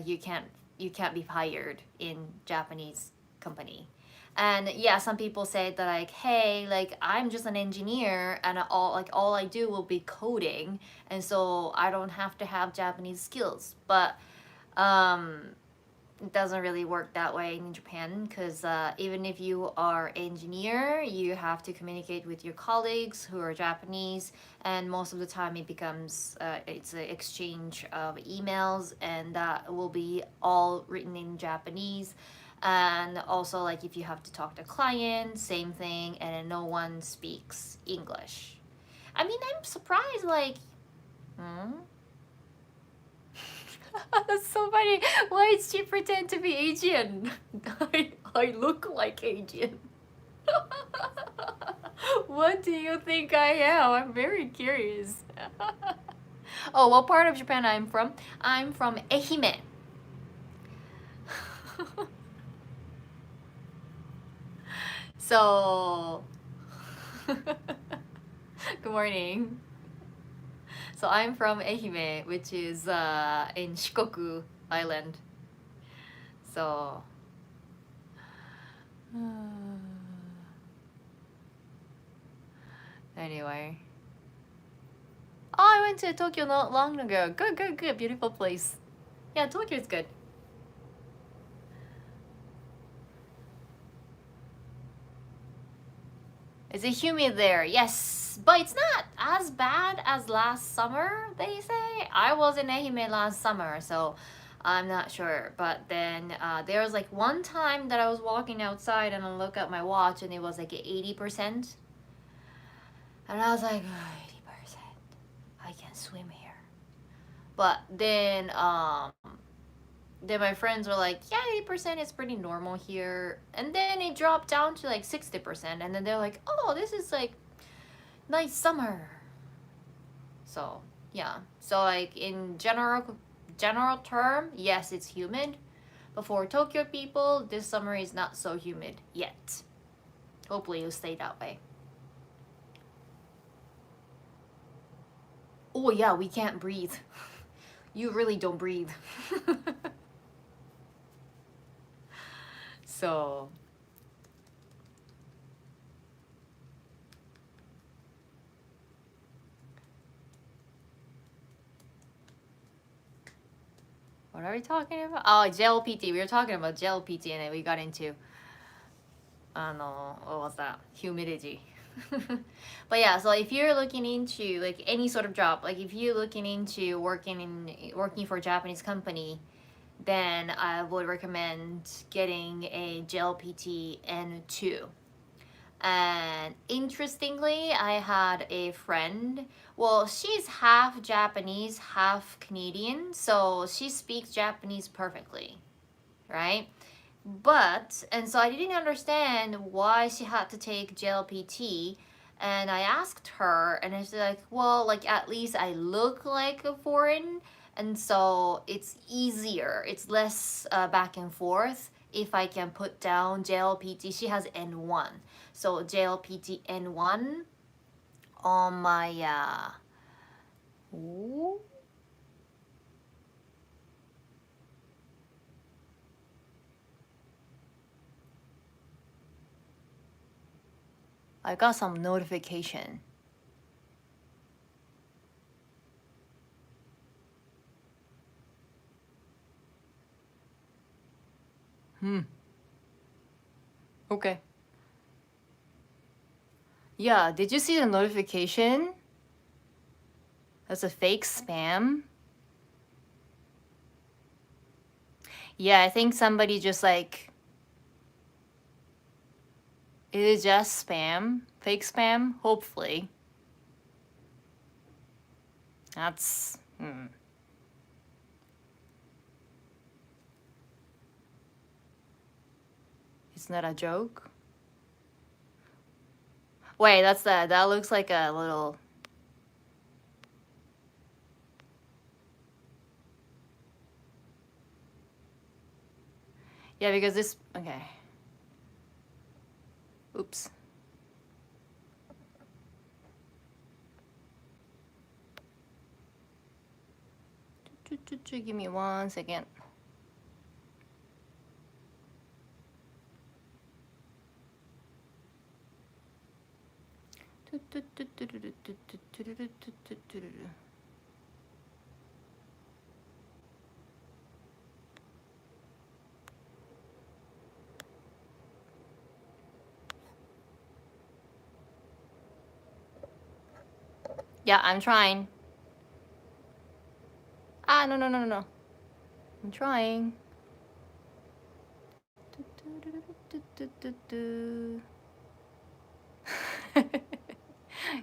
you can't be hired in Japanese company. And yeah, some people say that like, hey, like I'm just an engineer and all I do will be coding, and so I don't have to have Japanese skills. But it doesn't really work that way in Japan, because even if you are an engineer, you have to communicate with your colleagues who are Japanese, and most of the time it becomes it's an exchange of emails, and that will be all written in Japanese. And also like if you have to talk to clients, same thing, and no one speaks English. I mean, I'm surprised, like, that's so funny. Why did she pretend to be Asian? I look like Asian. What do you think I am? I'm very curious. Oh, what part of Japan I'm from? I'm from Ehime. So, good morning. So I'm from Ehime, which is in Shikoku Island. So, anyway. Oh, I went to Tokyo not long ago. Good, good, good. Beautiful place. Yeah, Tokyo is good. Is it humid there? Yes, but it's not as bad as last summer, they say. I was in Ehime last summer, so I'm not sure. But then there was like one time that I was walking outside and I look at my watch and it was like 80%. And I was like, oh, 80%. I can swim here. But then my friends were like, yeah, 80% is pretty normal here. And then it dropped down to like 60%. And then they're like, oh, this is like nice summer. So, yeah. So like in general term, yes, it's humid. But for Tokyo people, this summer is not so humid yet. Hopefully it'll stay that way. Oh yeah, we can't breathe. You really don't breathe. So what are we talking about? Oh, JLPT. We were talking about JLPT and then we got into what was that? Humidity. But yeah, so if you're looking into like any sort of job, like if you're looking into working for a Japanese company, then I would recommend getting a JLPT N2. And interestingly, I had a friend. Well, she's half Japanese, half Canadian, so she speaks Japanese perfectly, right? And so I didn't understand why she had to take JLPT. And I asked her, and she's like, well, like at least I look like a foreign. And so it's easier, it's less back and forth if I can put down JLPT. She has N1. So JLPT N1 on my, ooh, I got some notification. Okay. Yeah, did you see the notification? That's a fake spam. Yeah, I think somebody just like, it is just spam, fake spam, hopefully. That's, It's not a joke. Wait, that looks like a little, yeah, because this, okay. Oops. Give me 1 second. Yeah, I'm trying. Ah, no, no, no, no, no. I'm trying.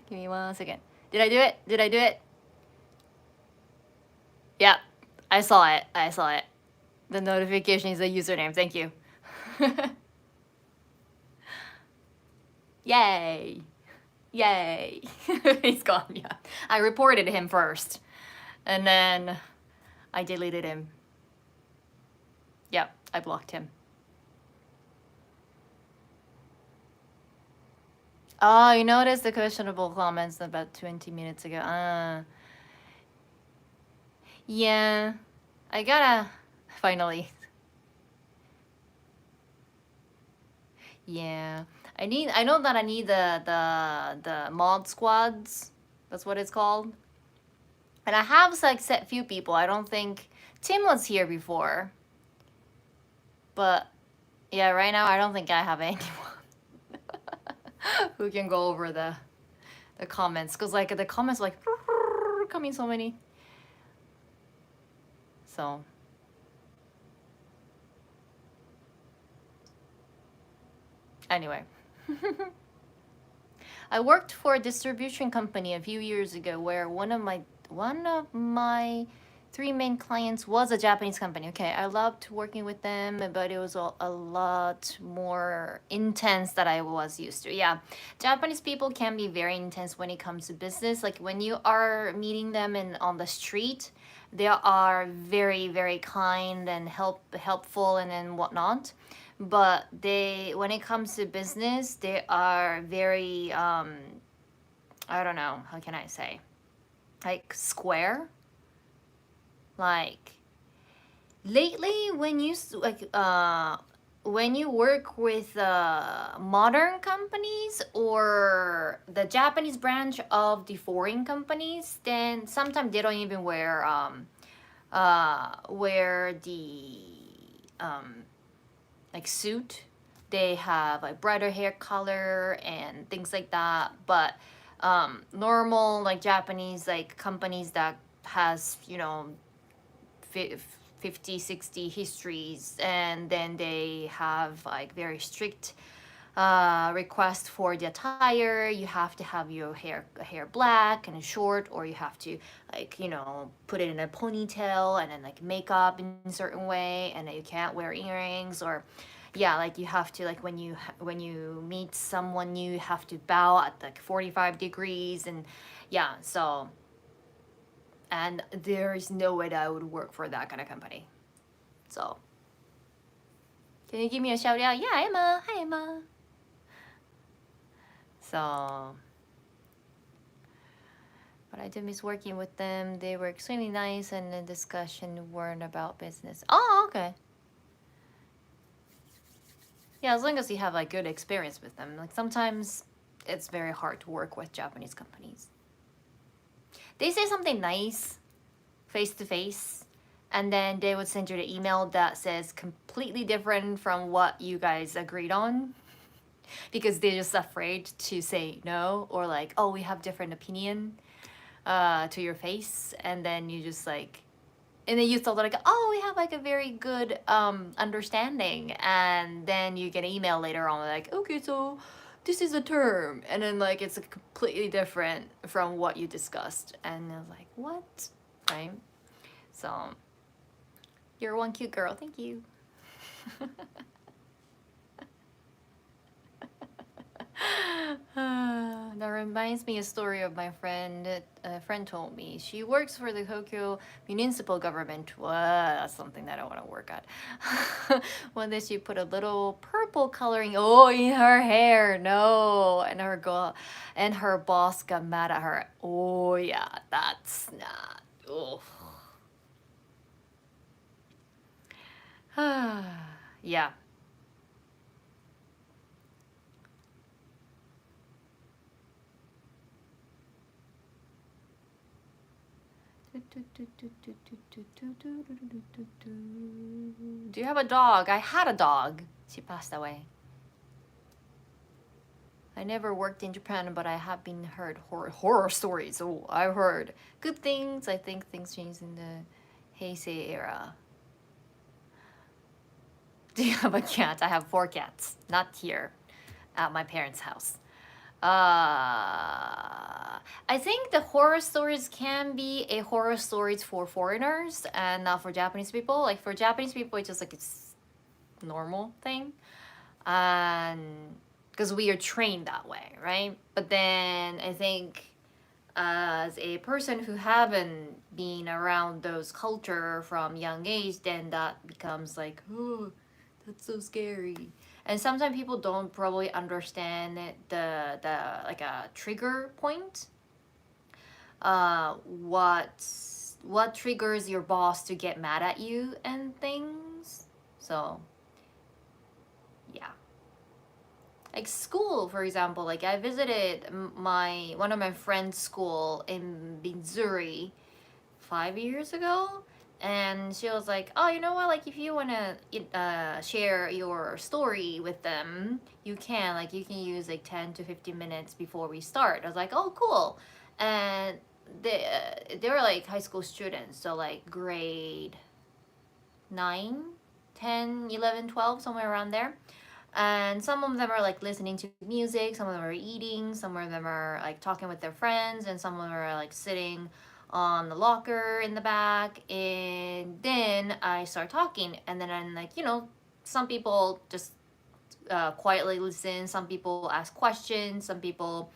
Give me 1 second. Did I do it? Did I do it? Yeah, I saw it. I saw it. The notification is a username. Thank you. Yay. Yay. He's gone, yeah. I reported him first. And then I deleted him. Yep, I blocked him. Oh, you noticed the questionable comments about 20 minutes ago. Yeah. I gotta finally. Yeah. I know that I need the mod squads. That's what it's called. And I have like set few people. I don't think Tim was here before. But yeah, right now I don't think I have anyone who can go over the comments, because like the comments like coming so many. So anyway. I worked for a distribution company a few years ago where one of my three main clients was a Japanese company. Okay, I loved working with them, but it was a lot more intense than I was used to. Yeah, Japanese people can be very intense when it comes to business. Like when you are meeting them on the street, they are very, very kind and helpful and then whatnot. But when it comes to business, they are very I don't know, how can I say, like square. Like lately, when you work with modern companies or the Japanese branch of the foreign companies, then sometimes they don't even wear the like suit. They have like brighter hair color and things like that. But normal like Japanese like companies that has 50, 60 histories, and then they have like very strict request for the attire. You have to have your hair black and short, or you have to like put it in a ponytail, and then like makeup in a certain way, and then you can't wear earrings, or yeah, like you have to like when you meet someone new, you have to bow at like 45 degrees, and yeah, so and there is no way that I would work for that kind of company. So can you give me a shout out? Yeah, Emma. Hi, Emma. So, but I did miss working with them. They were extremely nice, and the discussion weren't about business. Oh, okay. Yeah, as long as you have like good experience with them. Like sometimes it's very hard to work with Japanese companies. They say something nice face to face, and then they would send you the email that says completely different from what you guys agreed on, because they're just afraid to say no, or like, oh, we have different opinion to your face, and then you just like, and then you thought like, oh, we have like a very good understanding, and then you get an email later on like, okay, so this is a term, and then like it's completely different from what you discussed, and I was like, what, right? So you're one cute girl, thank you. That reminds me a story of my friend. A friend told me she works for the Tokyo municipal government. Well, that's something that I want to work at. One day she put a little purple coloring in her hair. No, and her boss got mad at her. Oh yeah, that's not. Oh. Yeah. Do you have a dog? I had a dog. She passed away. I never worked in Japan, but I have been heard horror stories. Oh, I've heard good things. I think things changed in the Heisei era. Do you have a cat? I have 4 cats. Not here, at my parents' house. I think the horror stories can be a horror stories for foreigners and not for Japanese people. Like for Japanese people, it's just like it's normal thing, and because we are trained that way, right? But then I think as a person who haven't been around those culture from young age, then that becomes like, oh, that's so scary. And sometimes people don't probably understand the like a trigger point. What triggers your boss to get mad at you and things. So yeah, like school, for example. Like I visited one of my friend's school in Missouri, 5 years ago, and she was like, oh, you know what, like if you want to share your story with them, you can, like you can use like 10 to 15 minutes before we start. I was like, oh cool. And they were like high school students, so like grade 9, 10, 11, 12, somewhere around there. And some of them are like listening to music, some of them are eating, some of them are like talking with their friends, and some of them are like sitting on the locker in the back. And then I start talking, and then I'm like, some people just quietly listen, some people ask questions, some people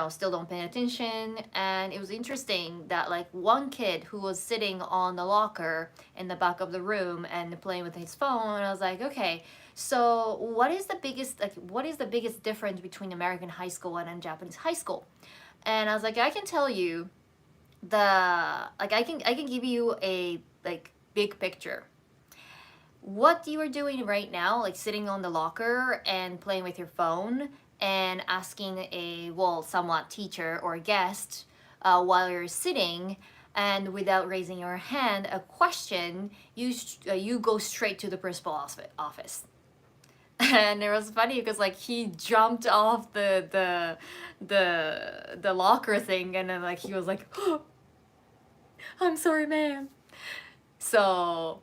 still don't pay attention. And it was interesting that like one kid who was sitting on the locker in the back of the room and playing with his phone, I was like, okay, so what is the biggest difference between American high school and Japanese high school? And I was like, I can tell you I can give you a like big picture. What you are doing right now, like sitting on the locker and playing with your phone and asking a somewhat teacher or guest while you're sitting, and without raising your hand a question, you go straight to the principal office. And it was funny because like he jumped off the locker thing, and then like he was like, oh, I'm sorry, ma'am. So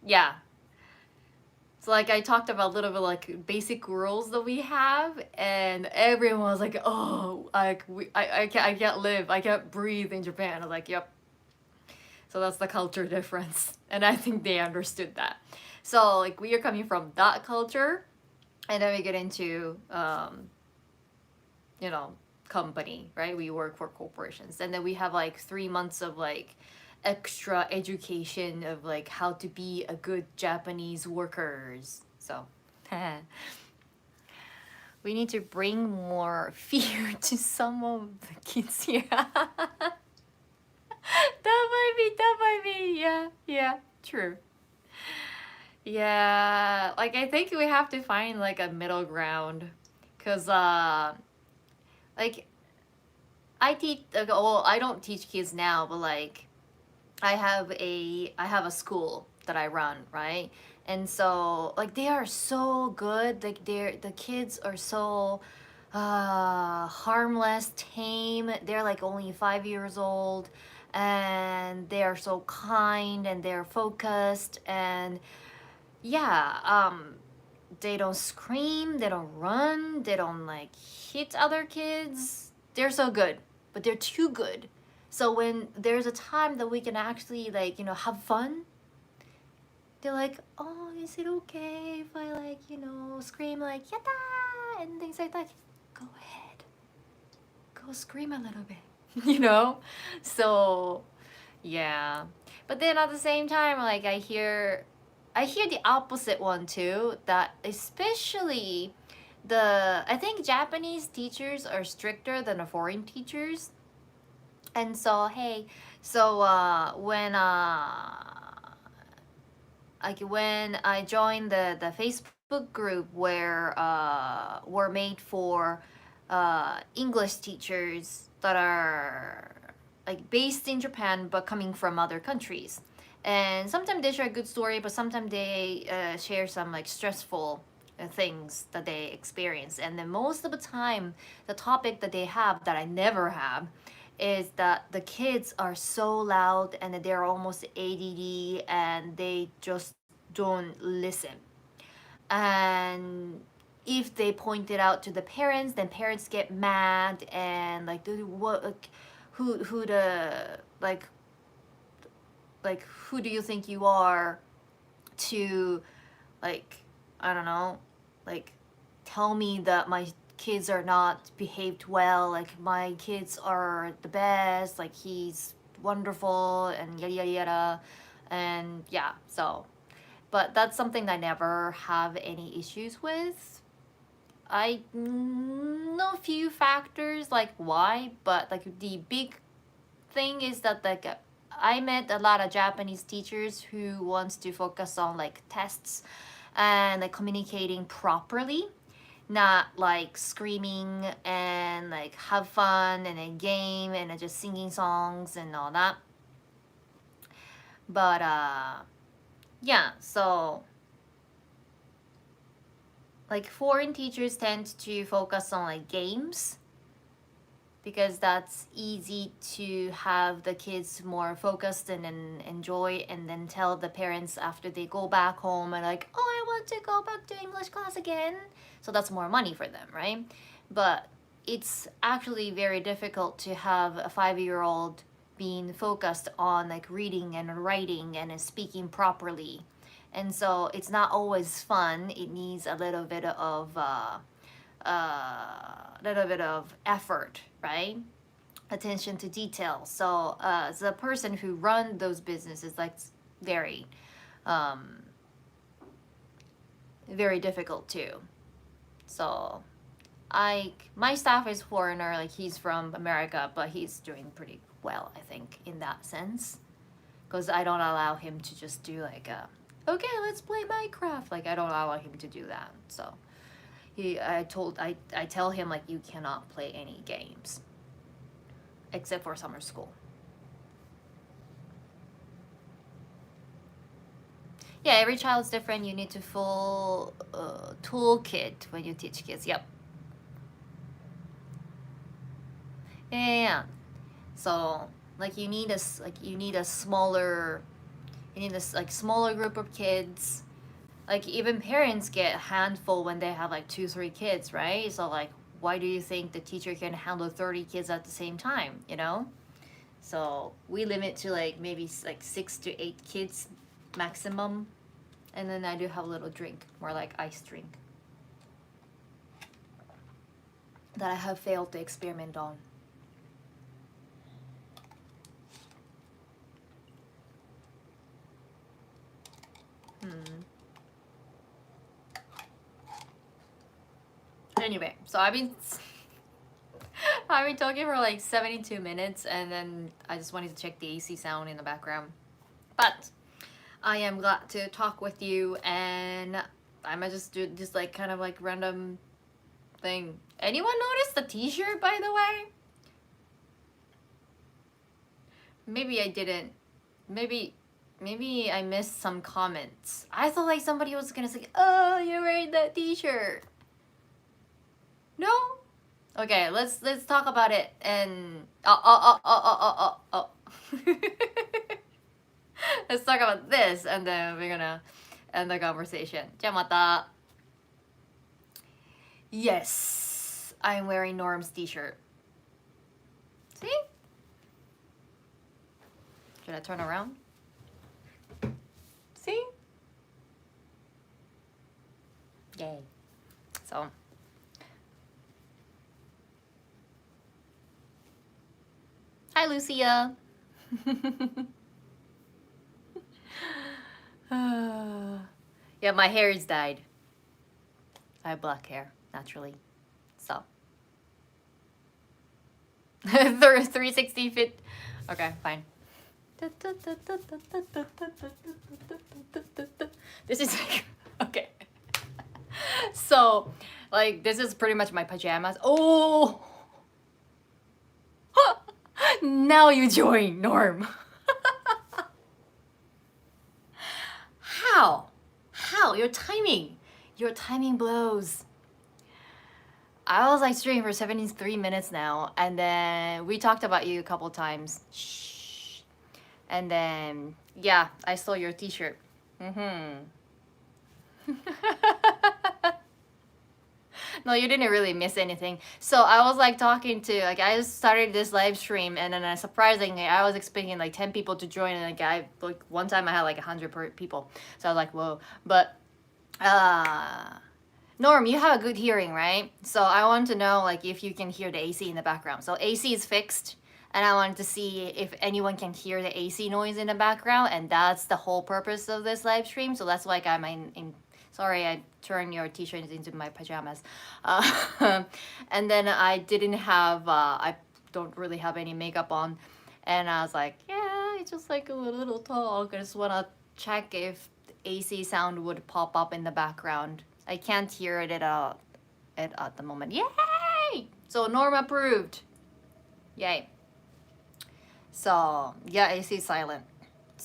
yeah, so like I talked about a little bit like basic rules that we have, and everyone was like, "Oh, I can't breathe in Japan." I was like, "Yep." So that's the culture difference, and I think they understood that. So like we are coming from that culture, and then we get into you know company, right? We work for corporations, and then we have like 3 months of like extra education of like how to be a good Japanese workers. So we need to bring more fear to some of the kids here. That might be, yeah, true. Yeah, like I think we have to find like a middle ground, cause like I teach. Well, I don't teach kids now, but like I have a school that I run, right? And so like they are so good. Like the kids are so harmless, tame. They're like only 5 years old, and they are so kind, and they're focused, and yeah, they don't scream, they don't run, they don't like hit other kids. They're so good, but they're too good. So when there's a time that we can actually like, have fun, they're like, oh, is it okay if I like, scream like yatta and things like that? Go ahead. Go scream a little bit. So yeah. But then at the same time, like I hear the opposite one too, that especially I think Japanese teachers are stricter than the foreign teachers. And so hey, so when I joined the Facebook group where were made for English teachers that are like based in Japan but coming from other countries. And sometimes they share a good story, but sometimes they share some like stressful things that they experience. And then most of the time, the topic that they have that I never have is that the kids are so loud and that they're almost ADD and they just don't listen. And if they point it out to the parents, then parents get mad and like, what, like, who the like who do you think you are to like, I don't know, like tell me that my kids are not behaved well, like my kids are the best, like he's wonderful and yada yada yada. And yeah, so but that's something I never have any issues with. I know a few factors like why, but like the big thing is that like I met a lot of Japanese teachers who wants to focus on like tests and like communicating properly, not like screaming and like have fun and a game and just singing songs and all that. But yeah, so like foreign teachers tend to focus on like games because that's easy to have the kids more focused and then enjoy, and then tell the parents after they go back home and like, oh, I want to go back to English class again. So that's more money for them, right? But it's actually very difficult to have a 5-year-old being focused on like reading and writing and speaking properly. And so it's not always fun. It needs a little bit of effort, right? Attention to detail. So the person who run those businesses, like, very, um, very difficult too. So my staff is foreigner, like he's from America, but he's doing pretty well, I think, in that sense, because I don't allow him to just do like okay, let's play Minecraft. Like, I don't allow him to do that. So I tell him like, you cannot play any games except for summer school. Yeah, every child's different. You need to full toolkit when you teach kids. Yep. Yeah. So like you need a smaller, like smaller group of kids. Like even parents get a handful when they have like 2-3 kids, right? So like, why do you think the teacher can handle 30 kids at the same time, you know? So we limit to like maybe like 6 to 8 kids maximum, and then I do have a little drink, more like iced drink, that I have failed to experiment on. Anyway, so I've been talking for like 72 minutes, and then I just wanted to check the AC sound in the background. But I am glad to talk with you, and I might just do just like kind of like random thing. Anyone notice the t-shirt, by the way? Maybe I didn't. Maybe I missed some comments. I thought like somebody was gonna say, oh, you're wearing that t-shirt. No? Okay, let's talk about it, and let's talk about this, and then we're gonna end the conversation. じゃあまた. Yes, I'm wearing Norm's t-shirt. See? Should I turn around? See? Yay. So. Hi, Lucia. Yeah, my hair is dyed. I have black hair, naturally. So. 360 fit. Okay, fine. This is like, okay. So, like, this is pretty much my pajamas. Oh! Now you join, Norm. How? Your timing blows. I was like streaming for 73 minutes now, and then we talked about you a couple times. Shh. And then, yeah, I saw your t-shirt. No, you didn't really miss anything. So I was like talking to, like, I just started this live stream, and then surprisingly, I was expecting like 10 people to join, and like one time I had like 100 people. So I was like, whoa. But Norm, you have a good hearing, right? So I want to know like if you can hear the AC in the background. So AC is fixed, and I wanted to see if anyone can hear the AC noise in the background, and that's the whole purpose of this live stream. So that's why I'm in sorry, I turned your t-shirt into my pajamas. And then I didn't have, I don't really have any makeup on. And I was like, yeah, it's just like a little talk. I just want to check if AC sound would pop up in the background. I can't hear it at the moment. Yay! So Norm approved. Yay. So, yeah, AC is silent.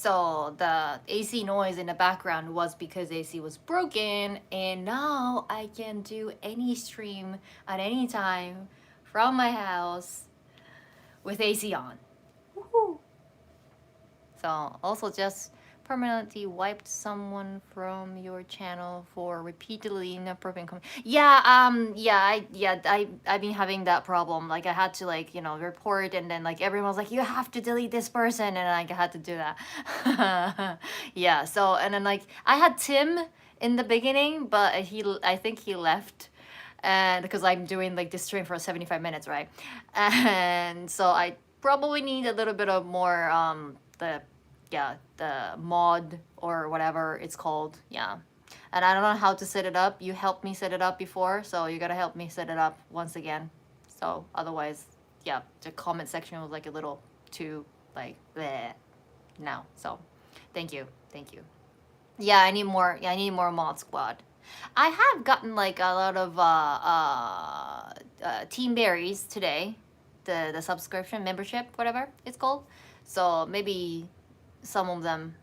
So the AC noise in the background was because AC was broken, and now I can do any stream at any time from my house with AC on. Woohoo! So also just permanently wiped someone from your channel for repeatedly inapproving comment. Yeah, I've been having that problem. Like I had to like, you know, report, and then like everyone was like, you have to delete this person, and like I had to do that. Yeah, so and then like I had Tim in the beginning, but I think he left. And because I'm doing like this stream for 75 minutes, right? And so I probably need a little bit of more the mod or whatever it's called. Yeah, and I don't know how to set it up. You helped me set it up before, so you gotta help me set it up once again. So otherwise, yeah, the comment section was like a little too like bleh now. So thank you, thank you. Yeah, I need more. Yeah, I need more mod squad. I have gotten like a lot of team berries today, the subscription membership, whatever it's called. So maybe some of them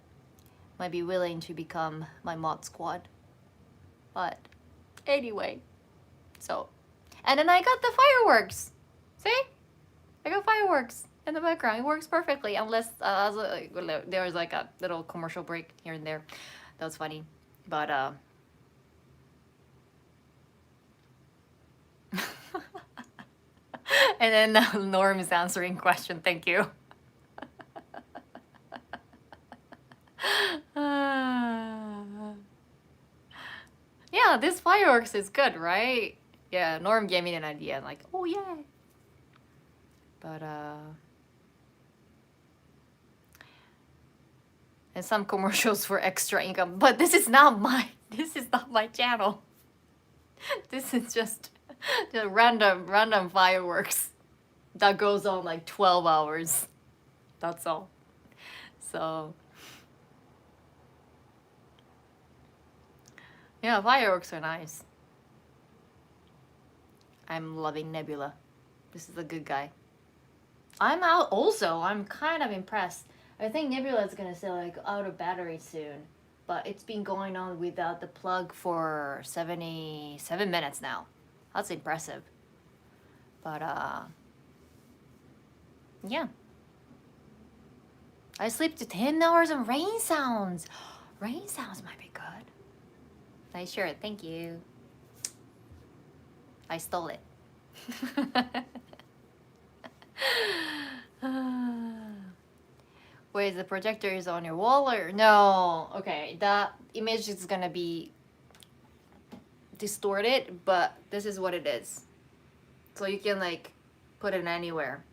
might be willing to become my mod squad. But anyway, so and then I got the fireworks. See, I got fireworks in the background. It works perfectly unless there was like a little commercial break here and there. That was funny, but and then Norm is answering question. Thank you. Yeah, this fireworks is good, right? Yeah, Norm gave me an idea. Like, oh yeah. But and some commercials for extra income. But this is not my channel. This is just the random fireworks that goes on like 12 hours. That's all. So yeah, fireworks are nice. I'm loving Nebula. This is a good guy. I'm out also. I'm kind of impressed. I think Nebula is gonna say like out of battery soon, but it's been going on without the plug for 77 minutes now. That's impressive. But yeah. I sleep to 10 hours of rain sounds. Rain sounds might be good. Nice shirt, thank you. I stole it. Wait, the projector is on your wall or no? Okay, that image is gonna be distorted, but this is what it is. So you can like put it anywhere.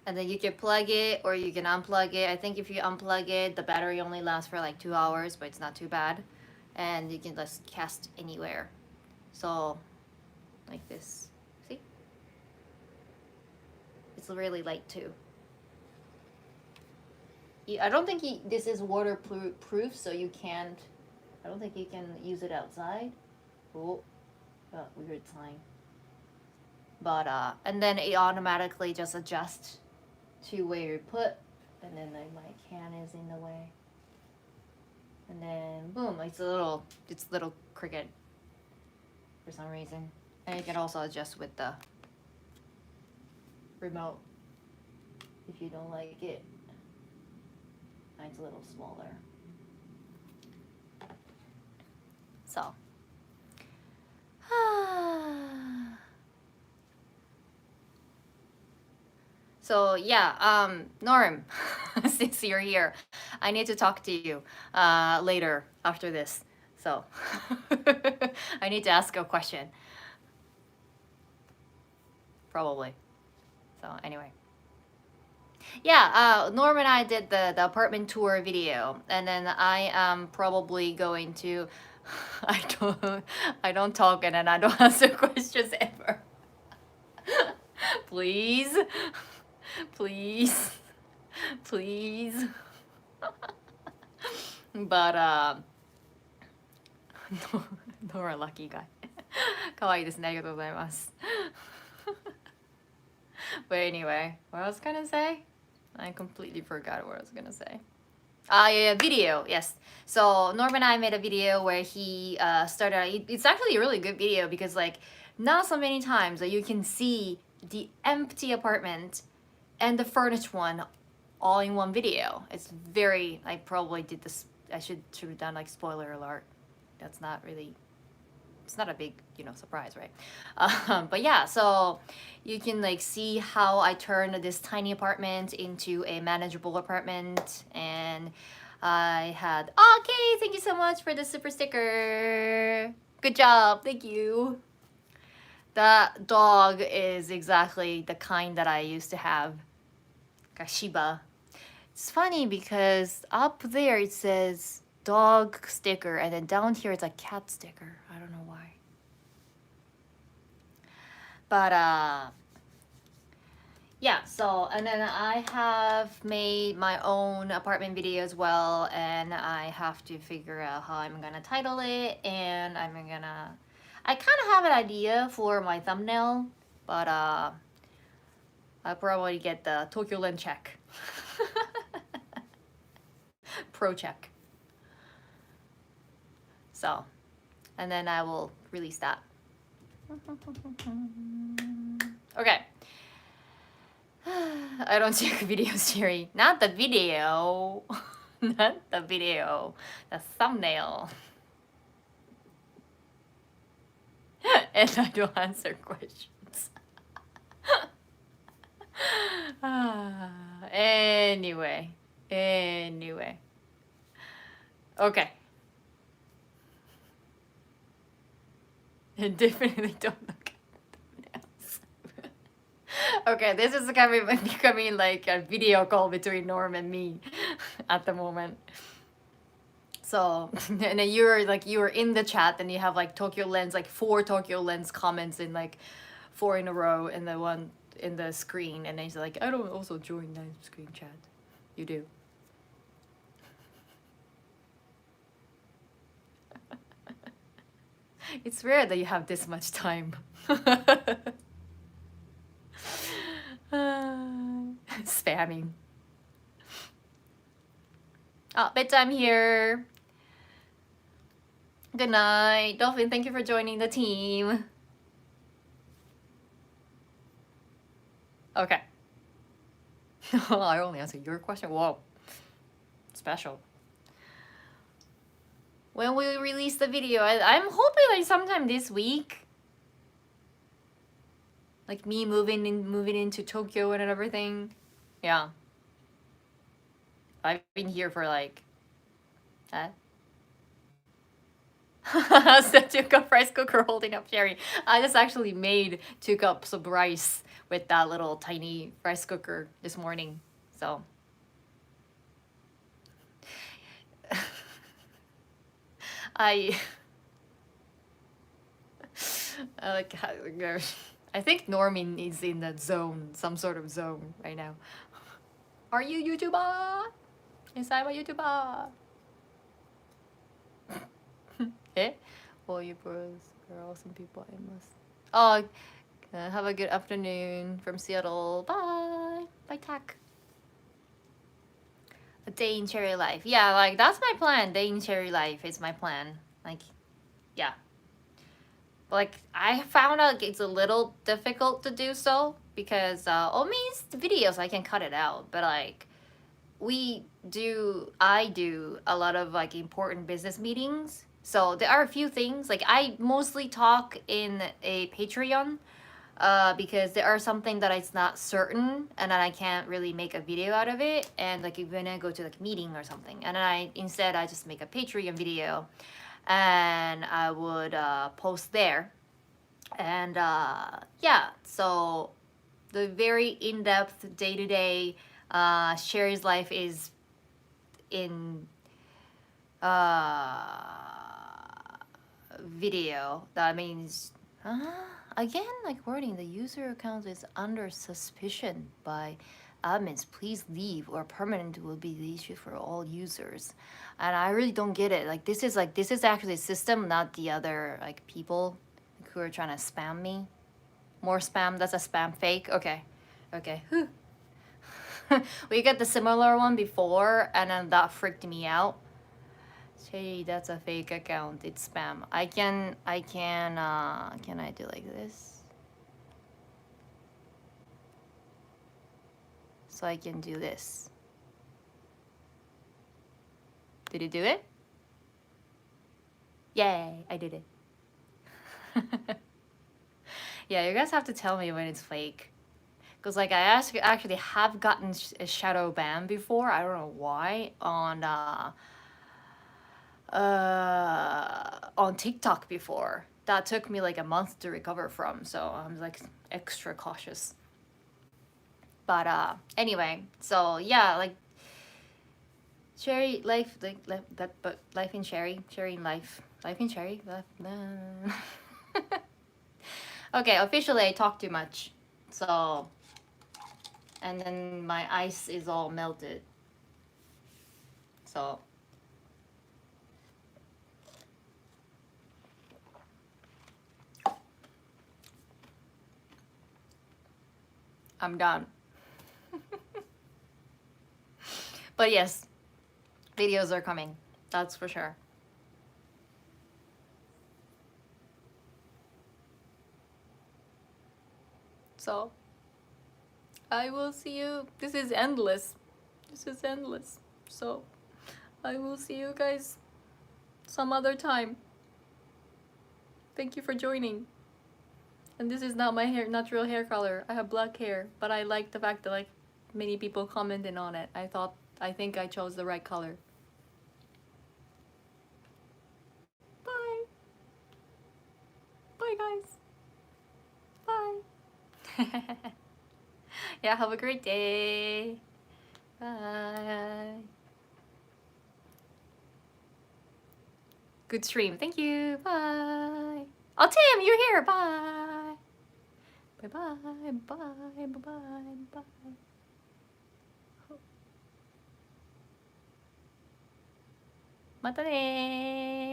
And then you can plug it or you can unplug it. I think if you unplug it, the battery only lasts for like 2 hours, but it's not too bad. And you can just cast anywhere. So, like this. See? It's really light too. I don't think this is waterproof, so you can't. I don't think you can use it outside. Oh, weird sign. But and then it automatically just adjusts to where you put, and then like my can is in the way, and then boom, it's a little cricket for some reason, and you can also adjust with the remote if you don't like it. Mine's a little smaller. So. So yeah, Norm, since you're here, I need to talk to you later after this. So I need to ask a question. Probably. So anyway. Yeah, Norm and I did the apartment tour video, and then I am probably going to I don't talk and then I don't answer questions ever. Please. Please. Please. But Nora lucky guy. 可愛いですね。ありがとうございます。But anyway, what I was gonna say? I completely forgot what I was gonna say. Yeah, video, yes. So Norm and I made a video where he started. It's actually a really good video because like not so many times that you can see the empty apartment and the furnished one all in one video. It's very. I probably did this. I should have done like spoiler alert. That's not really. It's not a big surprise, right? But yeah, so you can like see how I turned this tiny apartment into a manageable apartment. And I had, okay, thank you so much for the super sticker. Good job, thank you. That dog is exactly the kind that I used to have, Kashiba. It's funny because up there it says dog sticker and then down here it's a cat sticker. I don't know why. But yeah, so and then I have made my own apartment video as well, and I have to figure out how I'm gonna title it, and I kind of have an idea for my thumbnail, but I'll probably get the Tokyo Len check. Pro check. So, and then I will release that. Okay. I don't check videos, Jerry. Not the video. Not the video. The thumbnail. And I don't answer questions. Anyway. Okay. And definitely don't look at thumbnails. Okay, this is becoming like a video call between Norm and me at the moment. So, and then you were in the chat and you have like Tokyo Lens, like 4 Tokyo Lens comments in like 4 in a row and the one in the screen. And then he's like, I don't also join the screen chat. You do. It's rare that you have this much time. Spamming. Oh, bedtime here. Good night. Dolphin, thank you for joining the team. Okay. I only answered your question. Whoa. Special. When we release the video, I'm hoping like sometime this week. Like me moving into Tokyo and everything. Yeah. I've been here for like so 2 cup rice cooker holding up Sherry. I just actually made 2 cups of rice with that little tiny rice cooker this morning. So I like I think Normin is in that zone, some sort of zone right now. Are you YouTuber? Yes, I'm a YouTuber. Eh? All you bros, girls, and people I must. Oh, have a good afternoon from Seattle. Bye. Bye, Tack. A day in cherry life. Yeah, like that's my plan. Day in cherry life is my plan. Like, yeah. But like I found out it's a little difficult to do so because Omi's videos I can cut it out, but like I do a lot of like important business meetings. So there are a few things like I mostly talk in a Patreon because there are something that it's not certain and then I can't really make a video out of it, and like if when I go to like a meeting or something, and then I just make a Patreon video and I would post there. And yeah, so the very in-depth day-to-day Sherry's life is in video. That means again, like wording, the user account is under suspicion by admins. Please leave or permanent will be the issue for all users. And I really don't get it. Like this is actually a system, not the other like people who are trying to spam me. More spam. That's a spam fake. Okay. Whew. We got the similar one before, and then that freaked me out. Hey, that's a fake account. It's spam. Can I do like this? So I can do this. Did it do it? Yay, I did it. Yeah, you guys have to tell me when it's fake. Because like I actually have gotten a shadow ban before. I don't know why on TikTok before. That took me like a month to recover from, so I'm like extra cautious. But anyway, so yeah, like Sherry life like that, but life in Sherry, Sherry in life, life in Sherry. Okay, officially I talk too much, so and then my ice is all melted, so I'm done. But yes, videos are coming, that's for sure. So I will see you. This is endless. This is endless. So I will see you guys some other time. Thank you for joining. And this is not my hair, natural hair color. I have black hair, but I like the fact that like many people commented on it. I think I chose the right color. Bye. Bye guys. Bye. Yeah, have a great day. Bye. Good stream. Thank you. Bye. Oh, Tim, you're here. Bye. Bye bye. Bye bye. Bye bye. Mata ne.